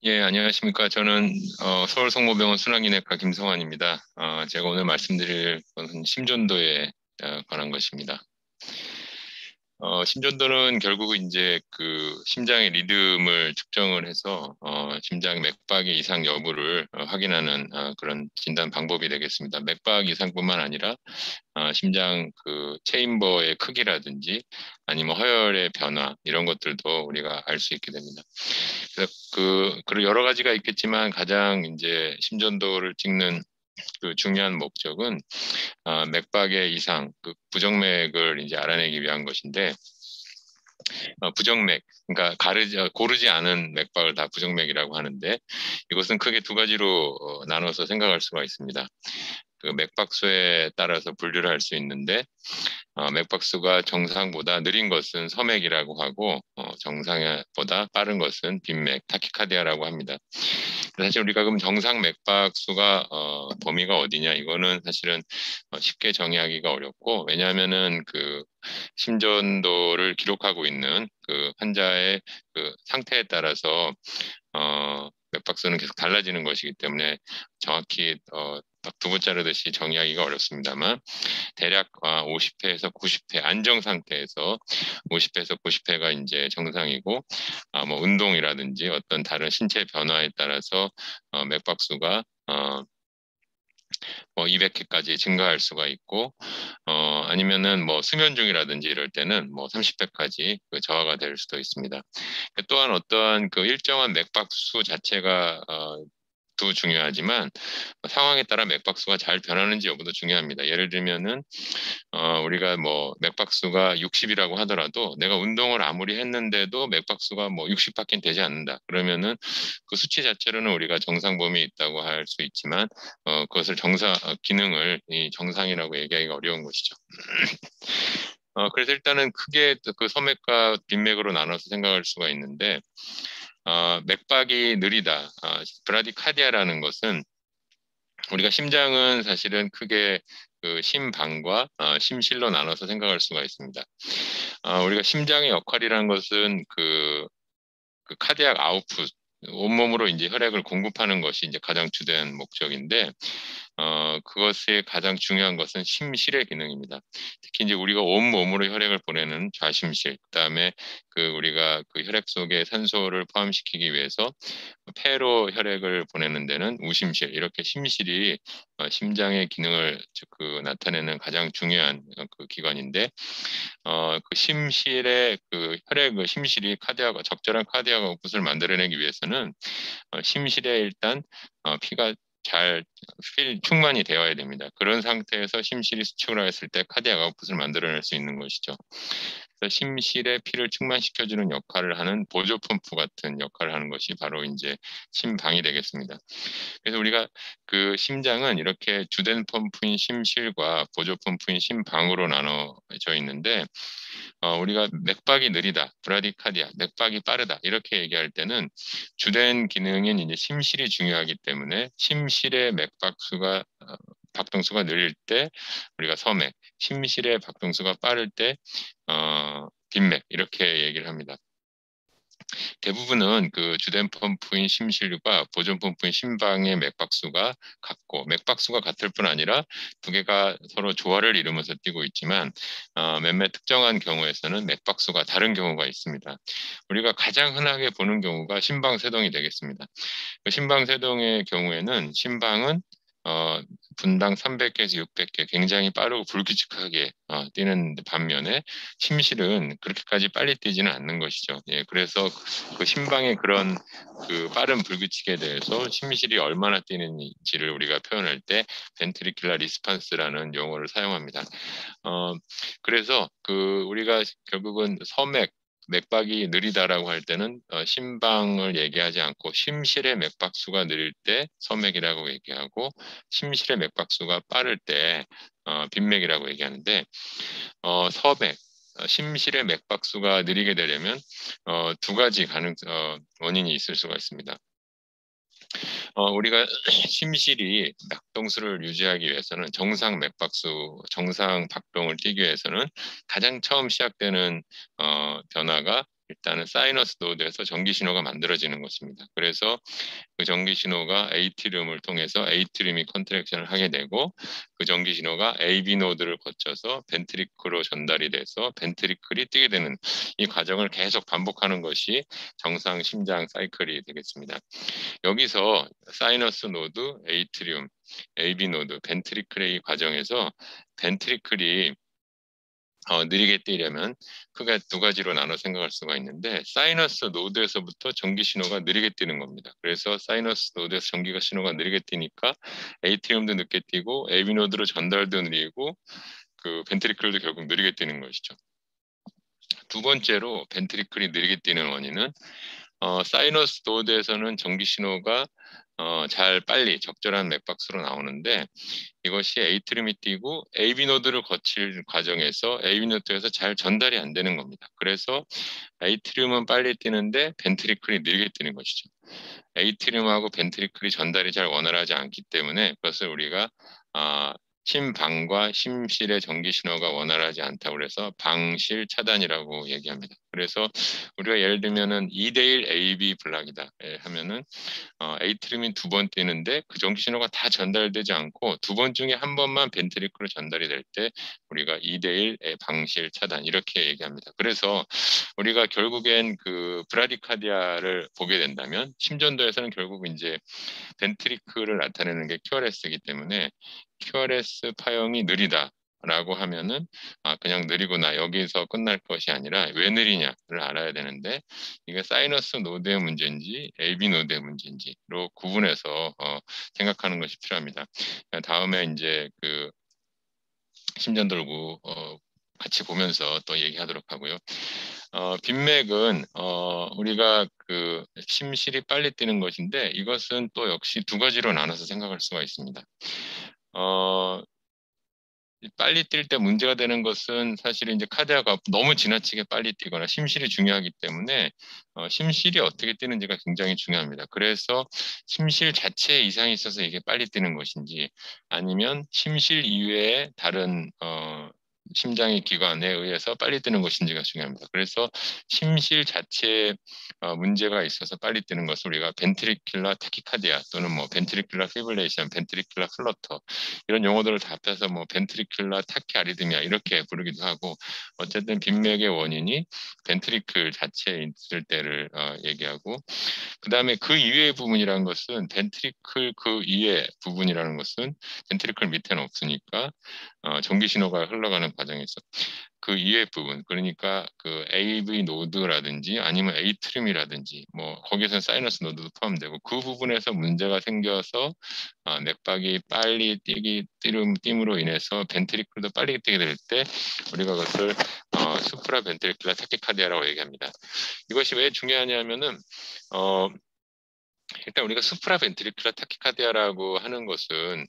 예, 안녕하십니까. 저는 서울성모병원 순환기내과 김성환입니다. 제가 오늘 말씀드릴 것은 심전도에 관한 것입니다. 심전도는 결국은 이제 그 심장의 리듬을 측정을 해서 심장 맥박의 이상 여부를 확인하는 그런 진단 방법이 되겠습니다. 맥박 이상뿐만 아니라 심장 그 체인버의 크기라든지 아니면 허혈의 변화 이런 것들도 우리가 알 수 있게 됩니다. 그래서 그리고 여러 가지가 있겠지만 가장 이제 심전도를 찍는 그 중요한 목적은 맥박의 이상, 그 부정맥을 이제 알아내기 위한 것인데 부정맥, 그러니까 고르지 않은 맥박을 다 부정맥이라고 하는데 이것은 크게 두 가지로 나눠서 생각할 수가 있습니다. 그 맥박수에 따라서 분류를 할 수 있는데 맥박수가 정상보다 느린 것은 서맥이라고 하고 정상보다 빠른 것은 빈맥, 타키카디아라고 합니다. 사실 우리가 그럼 정상 맥박수가 범위가 어디냐 이거는 사실은 쉽게 정의하기가 어렵고 왜냐하면은 그 심전도를 기록하고 있는 그 환자의 그 상태에 따라서 맥박수는 계속 달라지는 것이기 때문에 정확히 딱 두부 자르듯이 정의하기가 어렵습니다만 대략 50회에서 90회 안정 상태에서 50회에서 90회가 이제 정상이고 뭐 운동이라든지 어떤 다른 신체 변화에 따라서 맥박수가 뭐 200회까지 증가할 수가 있고 아니면은 뭐 수면 중이라든지 이럴 때는 뭐 30회까지 그 저하가 될 수도 있습니다. 또한 어떠한 그 일정한 맥박수 자체가 도 중요하지만 상황에 따라 맥박수가 잘 변하는지 여부도 중요합니다. 예를 들면은 우리가 뭐 맥박수가 60이라고 하더라도 내가 운동을 아무리 했는데도 맥박수가 뭐 60밖에 되지 않는다. 그러면은 그 수치 자체로는 우리가 정상 범위에 있다고 할 수 있지만 그것을 기능을 이 정상이라고 얘기하기가 어려운 것이죠. 그래서 일단은 크게 그 소맥과 빈맥으로 나눠서 생각할 수가 있는데 맥박이 느리다. 브라디카디아라는 것은 우리가 심장은 사실은 크게 그 심방과 심실로 나눠서 생각할 수가 있습니다. 우리가 심장의 역할이라는 것은 그 카디악 아웃풋, 온몸으로 이제 혈액을 공급하는 것이 이제 가장 주된 목적인데, 그것의 가장 중요한 것은 심실의 기능입니다. 특히 이제 우리가 온몸으로 혈액을 보내는 좌심실, 그다음에 그 우리가 그 혈액 속에 산소를 포함시키기 위해서 폐로 혈액을 보내는 데는 우심실, 이렇게 심실이 심장의 기능을 그 나타내는 가장 중요한 그 기관인데, 그 심실의 그 혈액 그 심실이 적절한 카디아가 아웃풋을 만들어내기 위해서는 심실에 일단 피가 잘 충만이 되어야 됩니다. 그런 상태에서 심실이 수축을 했을 때 카디아가 아웃풋을 만들어낼 수 있는 것이죠. 그래서 심실에 피를 충만시켜주는 역할을 하는 보조 펌프 같은 역할을 하는 것이 바로 이제 심방이 되겠습니다. 그래서 우리가 그 심장은 이렇게 주된 펌프인 심실과 보조 펌프인 심방으로 나눠져 있는데 우리가 맥박이 느리다, 브라디카디아, 맥박이 빠르다 이렇게 얘기할 때는 주된 기능인 이제 심실이 중요하기 때문에 심실의 맥박수가 박동수가 느릴 때 우리가 서맥, 심실의 박동수가 빠를 때 빈맥 이렇게 얘기를 합니다. 대부분은 그 주된 펌프인 심실과 보존 펌프인 심방의 맥박수가 같고 맥박수가 같을 뿐 아니라 두 개가 서로 조화를 이루면서 뛰고 있지만 몇몇 특정한 경우에서는 맥박수가 다른 경우가 있습니다. 우리가 가장 흔하게 보는 경우가 심방세동이 되겠습니다. 그 심방세동의 경우에는 심방은 어, 분당 300개에서 600개 굉장히 빠르고 불규칙하게 뛰는 반면에 심실은 그렇게까지 빨리 뛰지는 않는 것이죠. 예, 그래서 그 심방의 그런 그 빠른 불규칙에 대해서 심실이 얼마나 뛰는지를 우리가 표현할 때 벤트리큘라 리스판스라는 용어를 사용합니다. 어, 그래서 그 우리가 결국은 맥박이 느리다라고 할 때는 심방을 얘기하지 않고 심실의 맥박수가 느릴 때 서맥이라고 얘기하고 심실의 맥박수가 빠를 때 빈맥이라고 얘기하는데 서맥 심실의 맥박수가 느리게 되려면 두 가지 원인이 있을 수가 있습니다. 우리가 심실이 박동수를 유지하기 위해서는 정상 박동을 뛰기 위해서는 가장 처음 시작되는 변화가 일단은 사이너스 노드에서 전기 신호가 만들어지는 것입니다. 그래서 그 전기 신호가 에이트리움을 통해서 에이트리움이 컨트랙션을 하게 되고 그 전기 신호가 AB 노드를 거쳐서 벤트리클로 전달이 돼서 벤트리클이 뛰게 되는 이 과정을 계속 반복하는 것이 정상 심장 사이클이 되겠습니다. 여기서 사이너스 노드, 에이트리움, AB 노드, 벤트리클의 과정에서 벤트리클이 느리게 뛰려면 크게 두 가지로 나눠 생각할 수가 있는데 사이너스 노드에서부터 전기 신호가 느리게 뛰는 겁니다. 그래서 사이너스 노드에서 전기가 신호가 느리게 뛰니까 에이트리움도 늦게 뛰고 AB 노드로 전달도 느리고 그 벤트리클도 결국 느리게 뛰는 것이죠. 두 번째로 벤트리클이 느리게 뛰는 원인은 사이너스 노드에서는 전기 신호가 잘 빨리 적절한 맥박수로 나오는데 이것이 에이트리움이 뛰고 AB 노드를 거칠 과정에서 AB 노드에서 잘 전달이 안 되는 겁니다. 그래서 에이트리움은 빨리 뛰는데 벤트리클이 느리게 뛰는 것이죠. 에이트리움하고 벤트리클이 전달이 잘 원활하지 않기 때문에 그것을 우리가 심방과 심실의 전기 신호가 원활하지 않다고 해서 방실 차단이라고 얘기합니다. 그래서 우리가 예를 들면은 2대1 AB 블락이다 하면은 에이트리움이 두 번 뛰는데 그 전기 신호가 다 전달되지 않고 두 번 중에 한 번만 벤트리클로 전달이 될 때 우리가 2대1의 방실 차단 이렇게 얘기합니다. 그래서 우리가 결국엔 그 브라디카디아를 보게 된다면 심전도에서는 결국 이제 벤트리클을 나타내는 게 QRS이기 때문에 QRS 파형이 느리다. 라고 하면은 그냥 느리구나 여기서 끝날 것이 아니라 왜 느리냐를 알아야 되는데 이게 사이너스 노드의 문제인지 AB 노드의 문제인지로 구분해서 생각하는 것이 필요합니다. 다음에 이제 그 심전 돌고 같이 보면서 또 얘기하도록 하고요. 빈맥은 우리가 그 심실이 빨리 뛰는 것인데 이것은 또 역시 두 가지로 나눠서 생각할 수가 있습니다. 빨리 뛸 때 문제가 되는 것은 사실 이제 카디아가 너무 지나치게 빨리 뛰거나 심실이 중요하기 때문에 심실이 어떻게 뛰는지가 굉장히 중요합니다. 그래서 심실 자체에 이상이 있어서 이게 빨리 뛰는 것인지 아니면 심실 이외에 다른 심장의 기관에 의해서 빨리 뛰는 것인지가 중요합니다. 그래서 심실 자체에 문제가 있어서 빨리 뛰는 것을 우리가 벤트리큘라 타키카디아 또는 뭐 벤트리큘라 피브레이션, 벤트리큘라 플러터 이런 용어들을 다 합해서 뭐 벤트리큘라 타키아리드미아 이렇게 부르기도 하고 어쨌든 빈맥의 원인이 벤트리클 자체에 있을 때를 얘기하고 그 다음에 그 이외의 부분이라는 것은 벤트리클 그 이외의 부분이라는 것은 벤트리클 밑에는 없으니까 전기 신호가 흘러가는 과정에서 그 이외의 부분 그러니까 그 AV 노드라든지 아니면 에이트림이라든지 뭐 거기서는 사이너스 노드도 포함되고 그 부분에서 문제가 생겨서 맥박이 빨리 띄움으로 인해서 벤트리클도 빨리 뛰게 될 때 우리가 그것을 수프라 벤트리클라 타키카디아라고 얘기합니다. 이것이 왜 중요하냐면은 일단 우리가 수프라 벤트리큘라 타키카디아라고 하는 것은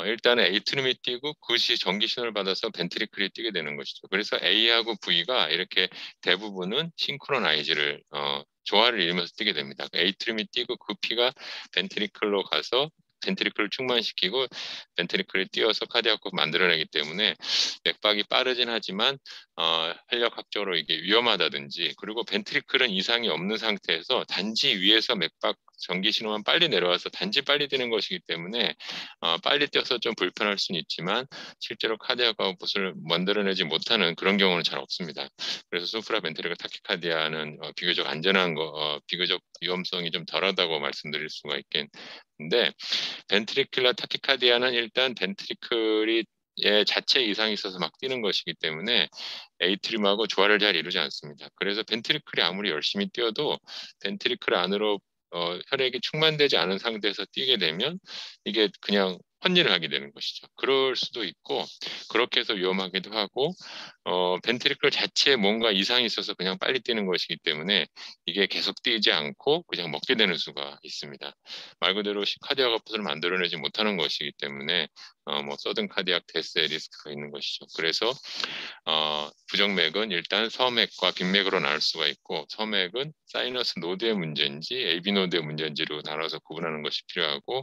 일단은 에이트림이 뛰고 그것이 전기 신호를 받아서 벤트리클이 뛰게 되는 것이죠. 그래서 A하고 V가 이렇게 대부분은 싱크로나이즈를 조화를 이루면서 뛰게 됩니다. 에이트림이 뛰고 그 피가 벤트리클로 가서 벤트리클을 충만시키고 벤트리클을 띄어서 카디아코 만들어내기 때문에 맥박이 빠르진 하지만 혈력학적으로 이게 위험하다든지 그리고 벤트리클은 이상이 없는 상태에서 단지 위에서 맥박 전기 신호만 빨리 내려와서 단지 빨리 뛰는 것이기 때문에 빨리 뛰어서 좀 불편할 수는 있지만 실제로 카디악 아웃풋을 만들어내지 못하는 그런 경우는 잘 없습니다. 그래서 수프라 벤트리클 타키카디아는 비교적 안전한 비교적 위험성이 좀 덜하다고 말씀드릴 수가 있겠는데 벤트리큘라 타키카디아는 일단 벤트리클이 자체 이상이 있어서 막 뛰는 것이기 때문에 에이트림하고 조화를 잘 이루지 않습니다. 그래서 벤트리클이 아무리 열심히 뛰어도 벤트리클 안으로 혈액이 충만되지 않은 상태에서 뛰게 되면 이게 그냥 헛일을 하게 되는 것이죠. 그럴 수도 있고 그렇게 해서 위험하기도 하고 벤트리클 자체에 뭔가 이상이 있어서 그냥 빨리 뛰는 것이기 때문에 이게 계속 뛰지 않고 그냥 먹게 되는 수가 있습니다. 말 그대로 카디아가 풋을 만들어내지 못하는 것이기 때문에 뭐 서든 카디악 데스의 리스크가 있는 것이죠. 그래서 부정맥은 일단 서맥과 빈맥으로 나눌 수가 있고, 서맥은 사이너스 노드의 문제인지 AV 노드의 문제인지로 나눠서 구분하는 것이 필요하고,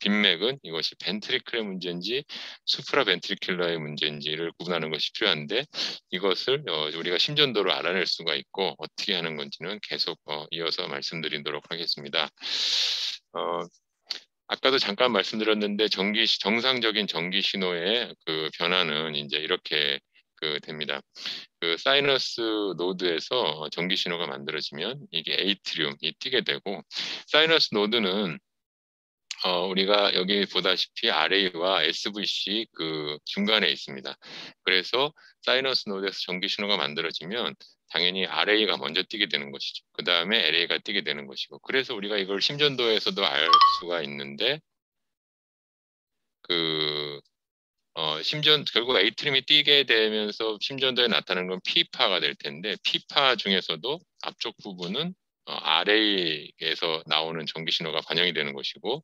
빈맥은 이것이 벤트리클의 문제인지 수프라 벤트리큘러의 문제인지를 구분하는 것이 필요한데, 이것을 우리가 심전도로 알아낼 수가 있고 어떻게 하는 건지는 계속 이어서 말씀드리도록 하겠습니다. 아까도 잠깐 말씀드렸는데 정상적인 전기 신호의 그 변화는 이제 이렇게 됩니다. 그 사이너스 노드에서 전기 신호가 만들어지면 이게 에이트리움이 뛰게 되고, 사이너스 노드는 우리가 여기 보다시피 RA와 SVC 그 중간에 있습니다. 그래서 사이너스 노드에서 전기 신호가 만들어지면 당연히 RA가 먼저 뛰게 되는 것이죠. 그 다음에 LA가 뛰게 되는 것이고, 그래서 우리가 이걸 심전도에서도 알 수가 있는데, 그 결국 에이트림이 뛰게 되면서 심전도에 나타나는 건 P파가 될 텐데, P파 중에서도 앞쪽 부분은 RA에서 나오는 전기 신호가 반영이 되는 것이고,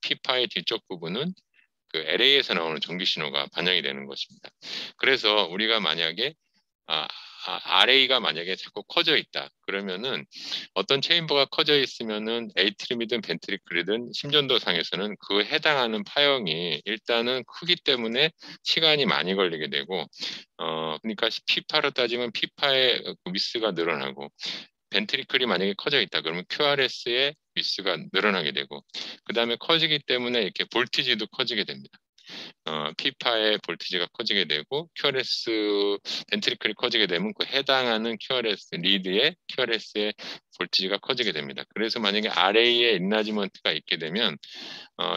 P파의 뒤쪽 부분은 그 LA에서 나오는 전기 신호가 반영이 되는 것입니다. 그래서 우리가 만약에 RA가 만약에 자꾸 커져 있다. 그러면은 어떤 체인버가 커져 있으면은 에이트림이든 벤트리클이든 심전도 상에서는 그 해당하는 파형이 일단은 크기 때문에 시간이 많이 걸리게 되고, 그러니까 P파로 따지면 P파의 위스가 늘어나고, 벤트리클이 만약에 커져 있다 그러면 QRS의 위스가 늘어나게 되고, 그 다음에 커지기 때문에 이렇게 볼티지도 커지게 됩니다. P파의 볼티지가 커지게 되고, QRS 벤트리클이 커지게 되면 그 해당하는 QRS 리드의 QRS의 볼티지가 커지게 됩니다. 그래서 만약에 RA의 인라지먼트가 있게 되면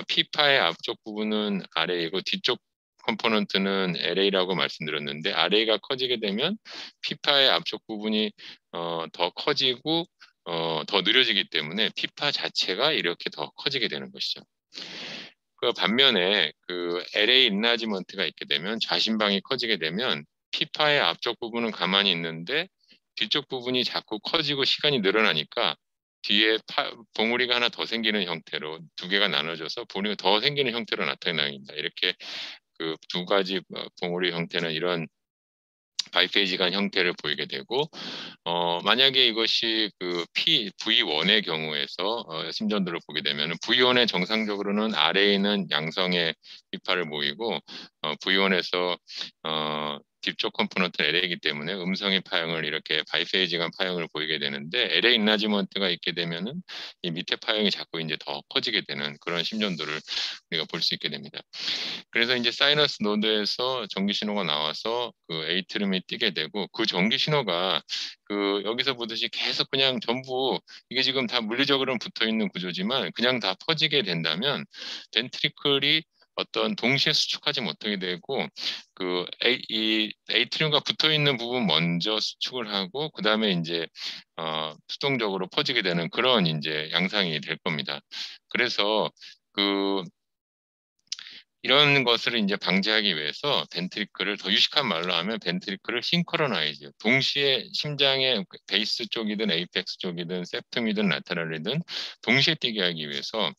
P파의 앞쪽 부분은 RA이고 뒤쪽 컴포넌트는 LA라고 말씀드렸는데, RA가 커지게 되면 P파의 앞쪽 부분이 더 커지고 더 느려지기 때문에 P파 자체가 이렇게 더 커지게 되는 것이죠. 그 반면에 그 LA 인라지먼트가 있게 되면, 좌심방이 커지게 되면 P파의 앞쪽 부분은 가만히 있는데 뒤쪽 부분이 자꾸 커지고 시간이 늘어나니까 뒤에 봉우리가 하나 더 생기는 형태로, 두 개가 나눠져서 봉우리가 더 생기는 형태로 나타납니다. 이렇게 그 두 가지 봉우리 형태는 이런 바이페이지간 형태를 보이게 되고, 만약에 이것이 그 V1의 경우에서 심전도를 보게 되면, V1의 정상적으로는 RA는 양성의 P파를 모이고, V1에서 뒤쪽 컴포넌트는 LA이기 때문에 음성의 파형을 이렇게 바이페이지간 파형을 보이게 되는데, LA 인라지먼트가 있게 되면은 이 밑에 파형이 자꾸 이제 더 커지게 되는 그런 심전도를 우리가 볼 수 있게 됩니다. 그래서 이제 사이너스 노드에서 전기 신호가 나와서 그 에이트름이 뛰게 되고, 그 전기 신호가 그 여기서 보듯이 계속 그냥 전부 이게 지금 다 물리적으로는 붙어 있는 구조지만 그냥 다 퍼지게 된다면 벤트리클이 어떤 동시에 수축하지 못하게 되고, 이 에이트리움과 붙어 있는 부분 먼저 수축을 하고 그 다음에 이제 수동적으로 퍼지게 되는 그런 이제 양상이 될 겁니다. 그래서 그 이런 것을 이제 방지하기 위해서 벤트리클을 더 유식한 말로 하면 벤트리클을 싱크로나이즈, 동시에 심장의 베이스 쪽이든 에이펙스 쪽이든 세프텀이든 라테랄이든 동시에 뛰게 하기 위해서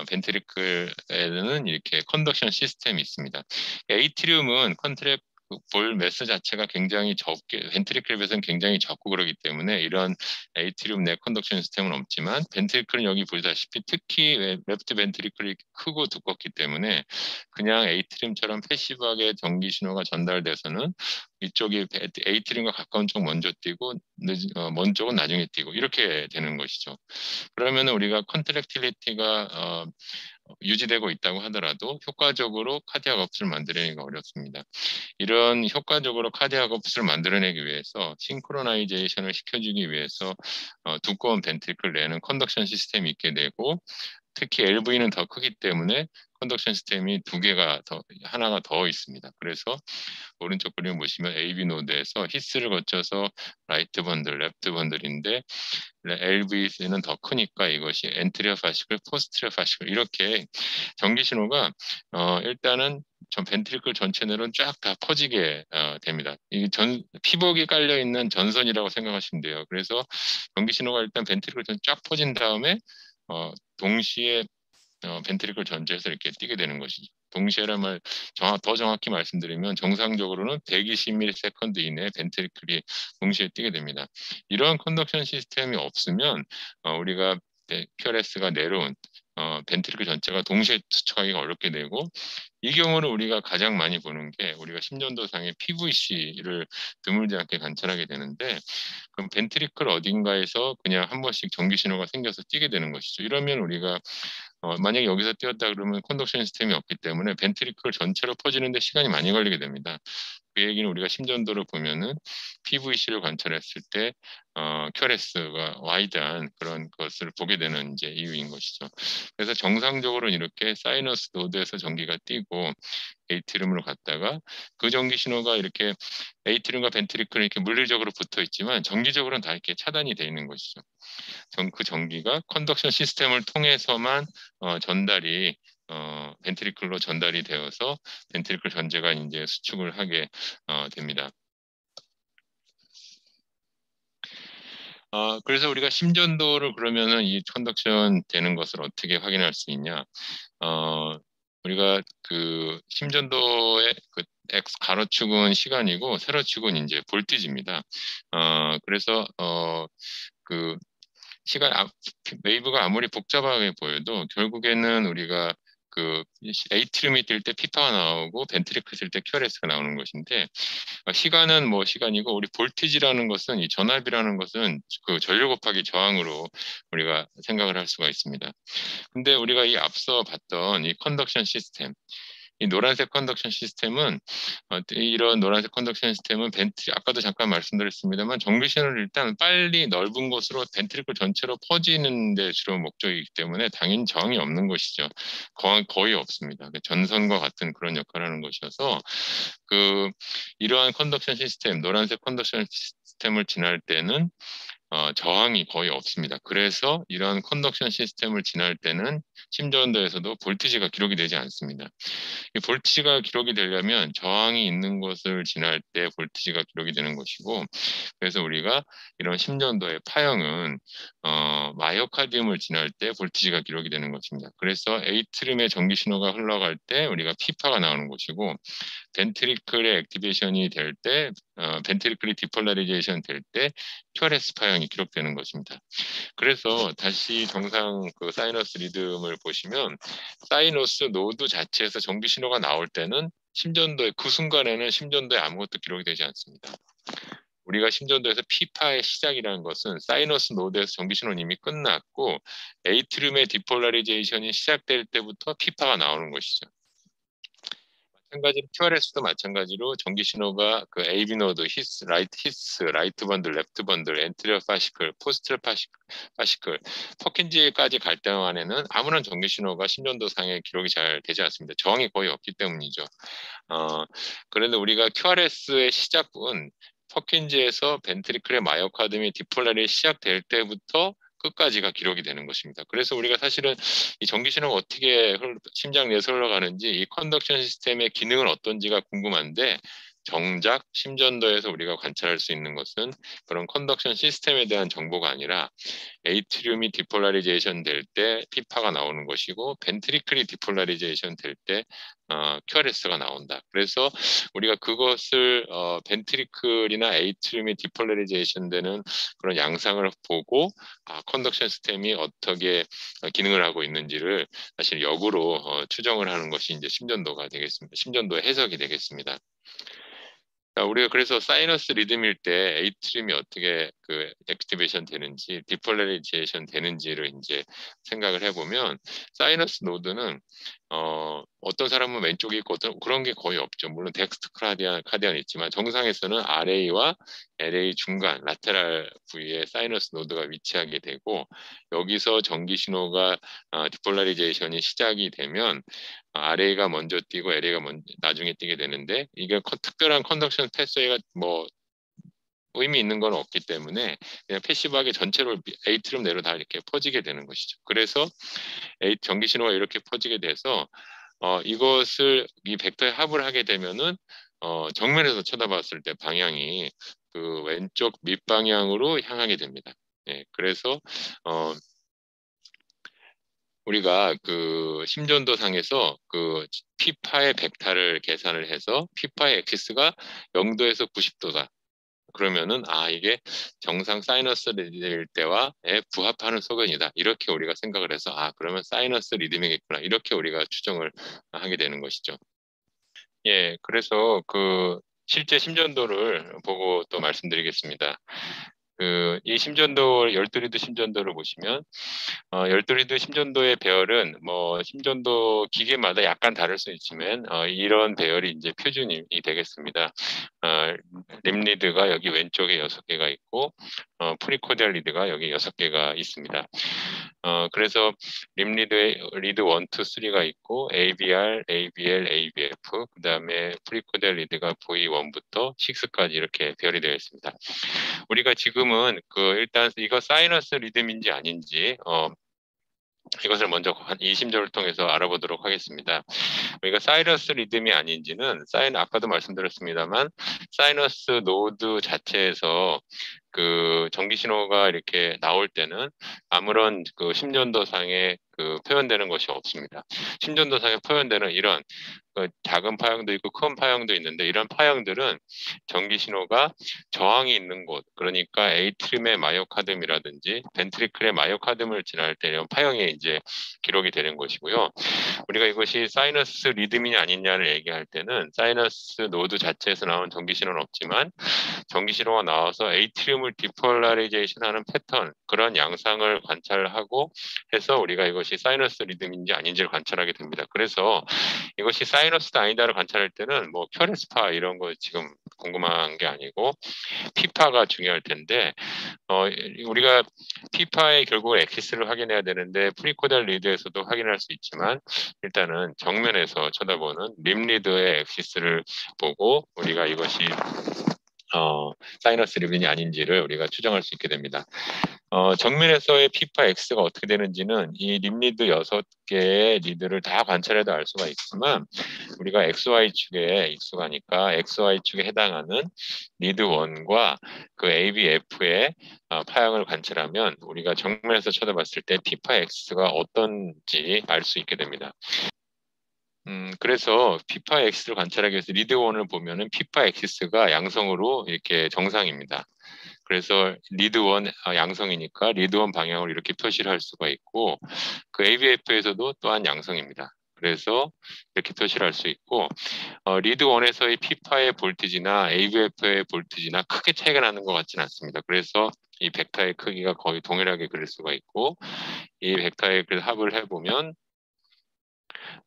벤트리클에는 이렇게 컨덕션 시스템이 있습니다. 에이트리움은 볼 매스 자체가 굉장히 적게, 벤트리클에 비해서는 굉장히 적고 그러기 때문에 이런 에이트리움 내 컨덕션 시스템은 없지만, 벤트리클은 여기 보시다시피 특히 레프트 벤트리클이 크고 두껍기 때문에 그냥 에이트리움처럼 패시브하게 전기 신호가 전달돼서는 이쪽이 에이트리움과 가까운 쪽 먼저 뛰고 먼 쪽은 나중에 뛰고 이렇게 되는 것이죠. 그러면 우리가 컨트랙틸리티가 유지되고 있다고 하더라도 효과적으로 카디악 업스를 만들어내기가 어렵습니다. 이런 효과적으로 카디악 업스를 만들어내기 위해서 싱크로나이제이션을 시켜주기 위해서 두꺼운 벤트리클 내는 컨덕션 시스템이 있게 되고, 특히 LV는 더 크기 때문에 컨덕션 시스템이 하나가 더 있습니다. 그래서 오른쪽 그림 보시면 AV 노드에서 히스를 거쳐서 라이트 번들, 레프트 번들인데, LV는 더 크니까 이것이 엔트리어 파시클, 포스트리어 파시클 이렇게 전기 신호가 일단은 전 벤트리클 전체 내로는 쫙 다 퍼지게 됩니다. 이 피복이 깔려 있는 전선이라고 생각하시면 돼요. 그래서 전기 신호가 일단 벤트리클 전 쫙 퍼진 다음에 동시에 벤트리클 전체에서 이렇게 뛰게 되는 것이죠. 동시에란 말, 더 정확히 말씀드리면 정상적으로는 120ms 이내에 벤트리클이 동시에 뛰게 됩니다. 이러한 컨덕션 시스템이 없으면 우리가 QRS가 내려온 벤트리클 전체가 동시에 수축하기가 어렵게 되고, 이 경우는 우리가 가장 많이 보는 게 우리가 심전도상의 PVC를 드물지 않게 관찰하게 되는데, 그럼 벤트리클 어딘가에서 그냥 한 번씩 전기 신호가 생겨서 뛰게 되는 것이죠. 이러면 우리가 만약에 여기서 뛰었다 그러면 컨덕션 시스템이 없기 때문에 벤트리클 전체로 퍼지는데 시간이 많이 걸리게 됩니다. 그 얘기는 우리가 심전도를 보면은 PVC를 관찰했을 때 QRS가 와이드한 그런 것을 보게 되는 이제 이유인 것이죠. 그래서 정상적으로는 이렇게 사이너스 노드에서 전기가 뛰고 에이트름으로 갔다가 그 전기 신호가 이렇게 에이트름과 벤트리클이 이렇게 물리적으로 붙어 있지만 정기적으로는 다 이렇게 차단이 되어 있는 것이죠. 그 전기가 컨덕션 시스템을 통해서만 전달이 벤트리클로 전달이 되어서 벤트리클 전체가 이제 수축을 하게 됩니다. 그래서 우리가 심전도를 그러면은 이 컨덕션 되는 것을 어떻게 확인할 수 있냐? 우리가 그 심전도의 그 X 가로축은 시간이고 세로축은 이제 볼티지입니다. 그래서 그 웨이브가 아무리 복잡하게 보여도 결국에는 우리가 그 에이트름이 뛸 때 피파가 나오고 벤트리클 뛸 때 QRS가 나오는 것인데, 시간은 뭐 시간이고 우리 볼티지라는 것은 이 전압이라는 것은 그 전류 곱하기 저항으로 우리가 생각을 할 수가 있습니다. 근데 우리가 이 앞서 봤던 이 컨덕션 시스템, 이 노란색 컨덕션 시스템은 이런 노란색 컨덕션 시스템은 아까도 잠깐 말씀드렸습니다만 전기 신호를 일단 빨리 넓은 곳으로 벤트리클 전체로 퍼지는 데 주로 목적이기 때문에 당연히 저항이 없는 것이죠. 거의 없습니다. 전선과 같은 그런 역할을 하는 것이어서 이러한 컨덕션 시스템, 노란색 컨덕션 시스템을 지날 때는 저항이 거의 없습니다. 그래서 이런 컨덕션 시스템을 지날 때는 심전도에서도 볼티지가 기록이 되지 않습니다. 이 볼티지가 기록이 되려면 저항이 있는 곳을 지날 때 볼티지가 기록이 되는 것이고, 그래서 우리가 이런 심전도의 파형은 마이오카디움을 지날 때 볼티지가 기록이 되는 것입니다. 그래서 에이트름의 전기 신호가 흘러갈 때 우리가 피파가 나오는 것이고, 벤트리클의 액티베이션이 될 때, 벤트리클이 디폴라리제이션 될 때 QRS 파형이 기록되는 것입니다. 그래서 다시 정상 그 사이너스 리듬을 보시면 사이너스 노드 자체에서 전기 신호가 나올 때는 그 순간에는 심전도에 아무것도 기록이 되지 않습니다. 우리가 심전도에서 피파의 시작이라는 것은 사이너스 노드에서 전기 신호는 이미 끝났고 에이트름의 디폴라리제이션이 시작될 때부터 피파가 나오는 것이죠. 마찬가지로 QRS도 마찬가지로 전기 신호가 그 AB 노드, 라이트 번들, 레프트 번들, 엔트리어 파시클, 포스트 파시클, 퍼킨지까지 갈 때만에는 아무런 전기 신호가 심전도상에 기록이 잘 되지 않습니다. 저항이 거의 없기 때문이죠. 그런데 우리가 QRS의 시작은 퍼킨지에서 벤트리클의 마이오카드미 디폴라리 시작될 때부터 끝까지가 기록이 되는 것입니다. 그래서 우리가 사실은 이 전기 신호가 어떻게 심장 내에서 흘러가는지, 이 컨덕션 시스템의 기능은 어떤지가 궁금한데, 정작 심전도에서 우리가 관찰할 수 있는 것은 그런 컨덕션 시스템에 대한 정보가 아니라 에이트륨이 디폴라리제이션 될 때 피파가 나오는 것이고 벤트리클이 디폴라리제이션 될 때 QRS가 나온다. 그래서 우리가 그것을 벤트리클이나 에이트륨이 디폴라리제이션 되는 그런 양상을 보고 컨덕션 시스템이 어떻게 기능을 하고 있는지를 사실 역으로 추정을 하는 것이 이제 심전도가 되겠습니다. 심전도의 해석이 되겠습니다. 우리가 그래서 사이너스 리듬일 때 에이트림이 어떻게 그 액티베이션 되는지, 디폴라리제이션 되는지를 이제 생각을 해보면 사이너스 노드는 어떤 사람은 왼쪽에 있고 그런 게 거의 없죠. 물론 덱스트 카디안 있지만 정상에서는 RA와 LA 중간 라테랄 부위에 사이너스 노드가 위치하게 되고 여기서 전기 신호가 디폴라리제이션이 시작이 되면 RA가 먼저 뛰고 LA가 나중에 뛰게 되는데 이게 특별한 컨덕션 패스웨이가 뭐 의미 있는 건 없기 때문에 그냥 패시브하게 전체로 에이트름 내로 다 이렇게 퍼지게 되는 것이죠. 그래서 전기 신호가 이렇게 퍼지게 돼서 이것을 이 벡터에 합을 하게 되면은 정면에서 쳐다봤을 때 방향이 그 왼쪽 밑방향으로 향하게 됩니다. 예, 그래서 우리가 그 심전도상에서 그 피파의 벡터를 계산을 해서 피파의 엑시스가 0도에서 90도다. 그러면은 이게 정상 사이너스 리듬일 때와에 부합하는 소견이다. 이렇게 우리가 생각을 해서 그러면 사이너스 리듬이겠구나. 이렇게 우리가 추정을 하게 되는 것이죠. 예, 그래서 그 실제 심전도를 보고 또 말씀드리겠습니다. 이 심전도, 열도리드 심전도를 보시면 열도리드 심전도의 배열은 뭐 심전도 기계마다 약간 다를 수 있지만 이런 배열이 이제 표준이 되겠습니다. 어, 림리드가 여기 왼쪽에 6개가 있고 프리코디알 리드가 여기 6개가 있습니다. 그래서 림리드에 리드 1, 2, 3가 있고 ABR, ABL, ABF 그다음에 프리코디알 리드가 V1부터 6까지 이렇게 배열이 되어 있습니다. 우리가 지금은 일단 이거 사이너스 리듬인지 아닌지 이것을 먼저 이 심조를 통해서 알아보도록 하겠습니다. 우리가 사이너스 리듬이 아닌지는 아까도 말씀드렸습니다만 사이너스 노드 자체에서 그 전기 신호가 이렇게 나올 때는 아무런 그 심전도상에 표현되는 것이 없습니다. 심전도상에 표현되는 이런 작은 파형도 있고 큰 파형도 있는데 이런 파형들은 전기 신호가 저항이 있는 곳, 그러니까 에이트림의 마이오카즘이라든지 벤트리클의 마이오카즘을 지날 때 이런 파형이 이제 기록이 되는 것이고요. 우리가 이것이 사이너스 리듬이냐 아니냐를 얘기할 때는 사이너스 노드 자체에서 나온 전기 신호는 없지만 전기 신호가 나와서 에이트리움을 디폴라리제이션하는 패턴, 그런 양상을 관찰하고 해서 우리가 이것이 사이너스 리듬인지 아닌지를 관찰하게 됩니다. 그래서 이것이 사이너스다 아니다를 관찰할 때는 뭐 큐어레스파 이런 거 지금 궁금한 게 아니고 피파가 중요할 텐데 우리가 피파의 결국 엑시스를 확인해야 되는데 프리코달 리드에서도 확인할 수 있지만 일단은 정면에서 쳐다보는 림 리드의 엑시스를 보고 우리가 이것이 사이너스 리듬이 아닌지를 우리가 추정할 수 있게 됩니다. 정면에서의 피파 X가 어떻게 되는지는 이 림리드 6개의 리드를 다 관찰해도 알 수가 있지만 우리가 XY축에 익숙하니까 XY축에 해당하는 리드 1과 그 ABF의 파형을 관찰하면 우리가 정면에서 쳐다봤을 때 피파 X가 어떤지 알 수 있게 됩니다. 그래서 피파 엑시스를 관찰하기 위해서 리드 1을 보면은 피파 엑시스가 양성으로 이렇게 정상입니다. 그래서 리드 1 양성이니까 리드 1 방향으로 이렇게 표시를 할 수가 있고 그 ABF에서도 또한 양성입니다. 그래서 이렇게 표시를 할 수 있고 리드 1에서의 피파의 볼티지나 ABF의 볼티지나 크게 차이가 나는 것 같지는 않습니다. 그래서 이 벡터의 크기가 거의 동일하게 그릴 수가 있고 이 벡터의 합을 해보면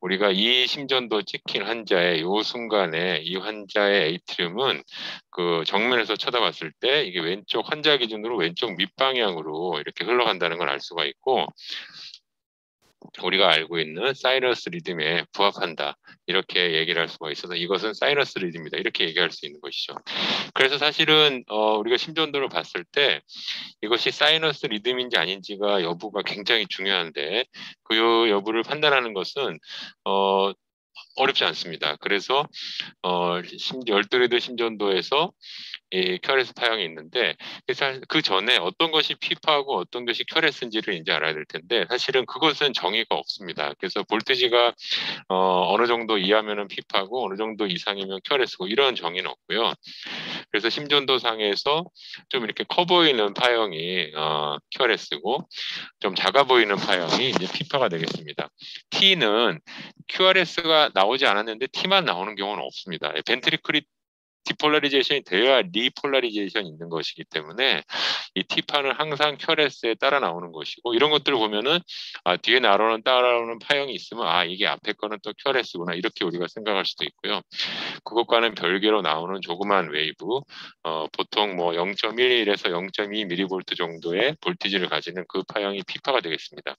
우리가 이 심전도 찍힌 환자의 요 순간에 이 환자의 에이트리움은 그 정면에서 쳐다봤을 때 이게 왼쪽 환자 기준으로 왼쪽 밑방향으로 이렇게 흘러간다는 걸 알 수가 있고 우리가 알고 있는 사이너스 리듬에 부합한다. 이렇게 얘기를 할 수가 있어서 이것은 사이너스 리듬이다. 이렇게 얘기할 수 있는 것이죠. 그래서 사실은 우리가 심전도를 봤을 때 이것이 사이너스 리듬인지 아닌지가 여부가 굉장히 중요한데 그 여부를 판단하는 것은 어렵지 않습니다. 그래서 열도리드 심전도에서 이 큐어레스 파형이 있는데 사실 그 전에 어떤 것이 피파하고 어떤 것이 큐어레스인지를 이제 알아야 될 텐데 사실은 그것은 정의가 없습니다. 그래서 볼테지가 어느 정도 이하면은 피파고 어느 정도 이상이면 큐어레스고 이런 정의는 없고요. 그래서 심전도상에서 좀 이렇게 커 보이는 파형이 큐어레스고 좀 작아 보이는 파형이 이제 피파가 되겠습니다. T는 QRS가 나오지 않았는데 T만 나오는 경우는 없습니다. 벤트리클이 디폴라리제이션이 되어야 리폴라리제이션이 있는 것이기 때문에 이 T파는 항상 QRS에 따라 나오는 것이고 이런 것들을 보면은 뒤에 따라오는 파형이 있으면 이게 앞에 거는 또 QRS구나 이렇게 우리가 생각할 수도 있고요. 그것과는 별개로 나오는 조그만 웨이브 보통 뭐 0.11에서 0.2mV 정도의 볼티지를 가지는 그 파형이 P파가 되겠습니다.